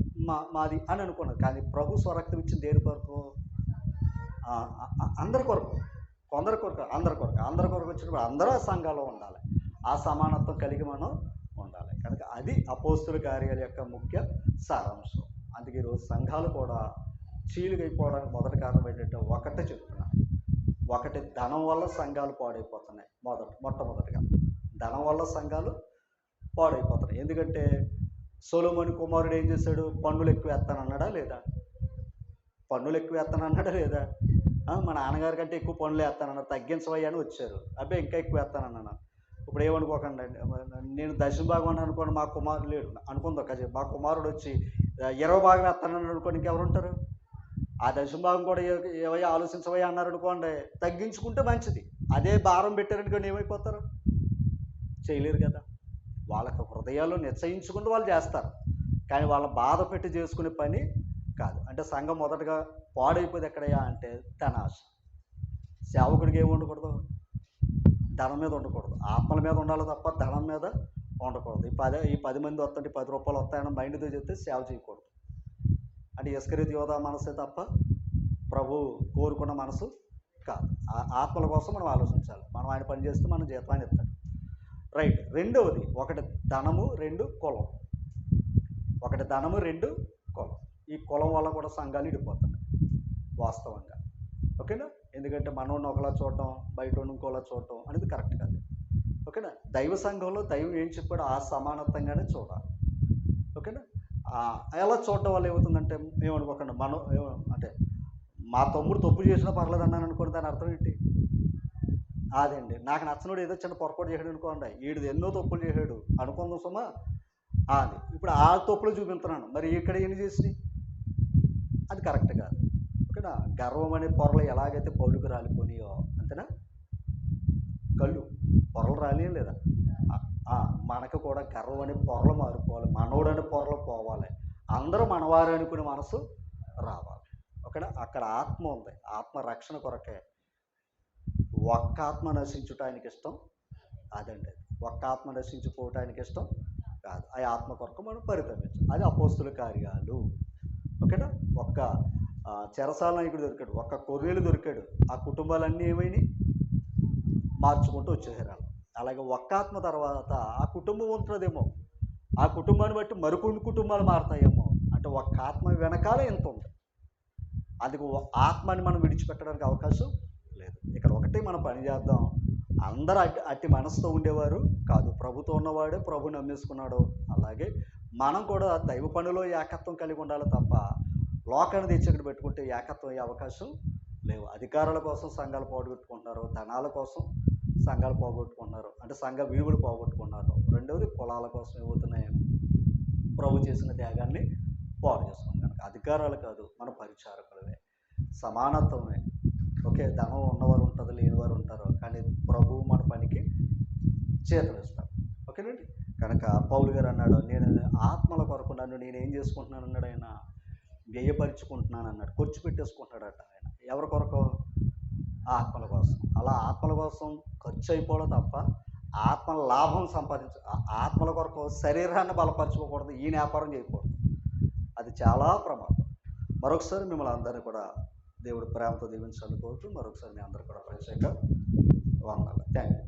మాది అని అనుకున్నాడు. కానీ ప్రభు స్వరక్తం ఇచ్చిన దేని కొరకు, అందరి కొరకు, కొందరి కొరకు, అందరి కొరకు వచ్చినప్పుడు అందరూ సంఘాల్లో ఉండాలి, ఆ సమానత్వం కలిగి మనం ఉండాలి. కనుక అది అపోస్తలుల కార్యాల యొక్క ముఖ్య సారాంశం. అందుకే ఈరోజు సంఘాలు కూడా చీలుగైపోవడానికి మొదటి కారణం ఏంటంటే ఒకటే చెప్తున్నాను, ఒకటి ధనం వల్ల సంఘాలు పాడైపోతున్నాయి. మొట్టమొదటిగా ధనం వల్ల సంఘాలు పాడైపోతున్నాయి. ఎందుకంటే సొలొమోను కుమారుడు ఏం చేశాడు, పన్నులు ఎక్కువ వేస్తానన్నాడా లేదా, మా నాన్నగారి కంటే ఎక్కువ పనులు వేస్తానన్నారు, తగ్గించవయ్యా అని వచ్చారు. అబ్బాయి ఇంకా ఎక్కువ వేస్తానన్నాను. ఇప్పుడు ఏమనుకోకండి, నేను దశభాగం అనుకోండి, మా కుమారుడు లేడు అనుకుంది ఒక, మా కుమారుడు వచ్చి 20 భాగం వేస్తానని అనుకోండి, ఇంకెవరుంటారు. ఆ దశభాగం కూడా ఏవయ్యా ఆలోచించవయ్యా అన్నారు అనుకోండి, తగ్గించుకుంటే మంచిది. అదే భారం పెట్టారనుకోండి ఏమైపోతారు, చేయలేరు కదా. వాళ్ళకి హృదయాల్లో నిశ్చయించుకుంటూ వాళ్ళు చేస్తారు, కానీ వాళ్ళ బాధ పెట్టి చేసుకునే పని కాదు. అంటే సంఘం మొదటగా పాడైపోయింది ఎక్కడయ్యా అంటే ధనాశ. సేవకుడికి ఏమి ఉండకూడదు, ధనం మీద ఉండకూడదు, ఆత్మల మీద ఉండాలి తప్ప ధనం మీద ఉండకూడదు. ఈ 10 మంది వస్తుంటే 10 రూపాయలు వస్తాయని మైండ్తో చెప్తే సేవ చేయకూడదు. అంటే ఇస్కరియోతు యోధా మనసే తప్ప ప్రభు కోరుకున్న మనసు కాదు. ఆత్మల కోసం మనం ఆలోచించాలి. మనం ఆయన పని చేస్తే మనం జీతం ఆయన ఇస్తాడు. రైట్. రెండవది, ఒకటి ధనము, 2 కులం. ఒకటి ధనము, 2 కులం. ఈ కులం వల్ల కూడా సంఘాలు ఇడిపోతున్నాయి వాస్తవంగా. ఓకేనా? ఎందుకంటే మనోడిని ఒకలా చూడటం, బయటోడిని ఇంకోలా చూడటం అనేది కరెక్ట్ కాదు. ఓకేనా? దైవ సంఘంలో దైవం ఏం చెప్పాడో ఆ సమానత్వంగానే చూడాలి. ఓకేనా? ఎలా చూడటం వల్ల ఏమవుతుందంటే, ఏమనుకోకండి, మనం అంటే మా తమ్ముడు తప్పు చేసినా పర్లేదు అన్నాను అనుకోండి, దాని అర్థం ఏంటి? అదండి, నాకు నచ్చనోడు ఏదో చిన్న పొరపాటు చేసాడు అనుకోండి, వీడు ఎన్నో తప్పులు చేశాడు అనుకుందాం సుమా. అది ఇప్పుడు ఆ తప్పులు చూపించున్నాను, మరి ఇక్కడ ఏం చేసి అది కరెక్ట్ కాదు. ఓకేనా? గర్వం అనే పొరలు ఎలాగైతే పౌలుకు రాలిపోయినాయో, అంతేనా? కళ్ళు పొరలు రాలియో లేదా? మనకు కూడా గర్వం అనే పొరలు మారిపోవాలి, మనోడు అనే పొరలు పోవాలి, అందరూ మనవారు అనుకునే మనసు రావాలి. ఓకేనా? అక్కడ ఆత్మ ఉంది, ఆత్మ రక్షణ కొరకే. ఒక్క ఆత్మ నశించుట ఆయనకి ఇష్టం అదండి. ఒక్క ఆత్మ నశించిపోవటానికి ఇష్టం కాదు. ఆ ఆత్మ కొరకు మనం పరితమించాలి. అది అపోస్తుల కార్యాలు. ఓకేనా? ఒక్క చెరసాల నాయకుడు దొరికాడు, ఒక్క కొర్రేలు దొరికాడు, ఆ కుటుంబాలన్నీ ఏమైనాయి? మార్చుకుంటూ వచ్చేసారు. అలాగే ఒక్క ఆత్మ తర్వాత ఆ కుటుంబం ఉంటుందేమో, ఆ కుటుంబాన్ని బట్టి మరికొన్ని కుటుంబాలు మారుతాయేమో. అంటే ఒక్క ఆత్మ వెనకాల ఎంత ఉంది. అందుకు ఆత్మని మనం విడిచిపెట్టడానికి అవకాశం లేదు. ఇక్కడ ఒకటి మనం పని చేద్దాం. అందరూ అట్టి మనసుతో ఉండేవారు కాదు. ప్రభుతో ఉన్నవాడే ప్రభు నమ్మేసుకున్నాడు. అలాగే మనం కూడా దైవ పనిలో ఏకత్వం కలిగి ఉండాలి తప్ప లోకాన్ని తెచ్చి ఇక్కడ పెట్టుకుంటే ఏకత్వం అయ్యే అవకాశం లేవు. అధికారాల కోసం సంఘాలు పోగొట్టుకుంటున్నారు, ధనాల కోసం సంఘాలు పోగొట్టుకుంటున్నారు, అంటే సంఘ విలువలు పోగొట్టుకున్నారు. రెండవది కులాల కోసం ఏమవుతున్నాయి? ప్రభు చేసిన త్యాగాన్ని పాడు చేసుకున్నాం. కనుక అధికారాలు కాదు, మన పరిచారకులమే, సమానత్వమే. ఓకే, ధనం ఉన్నవారు ఉంటుంది, లేనివారు ఉంటారు, కానీ ప్రభువు మన పనికి చేతులు ఇస్తాడు. ఓకేనండి? కనుక పౌలు గారు అన్నాడు, నేను ఆత్మల కొరకు నన్ను నేనేం చేసుకుంటున్నాను అన్నాడు. ఆయన వ్యయపరుచుకుంటున్నాను అన్నాడు, ఖర్చు పెట్టేసుకుంటాడట ఆయన. ఎవరి కొరకు? ఆత్మల కోసం. అలా ఆత్మల కోసం ఖర్చు అయిపోవడం తప్ప ఆత్మల లాభం ఆత్మల కొరకు శరీరాన్ని బలపరచుకోకూడదు, ఈ వ్యాపారం చేయకూడదు. అది చాలా ప్రమాదం. మరొకసారి మిమ్మల్ని అందరినీ కూడా దేవుడు ప్రేమతో దీవించాలని కోరుతూ మరొకసారి మీ అందరూ కూడా ప్రత్యేక వందనాలు. Thank you.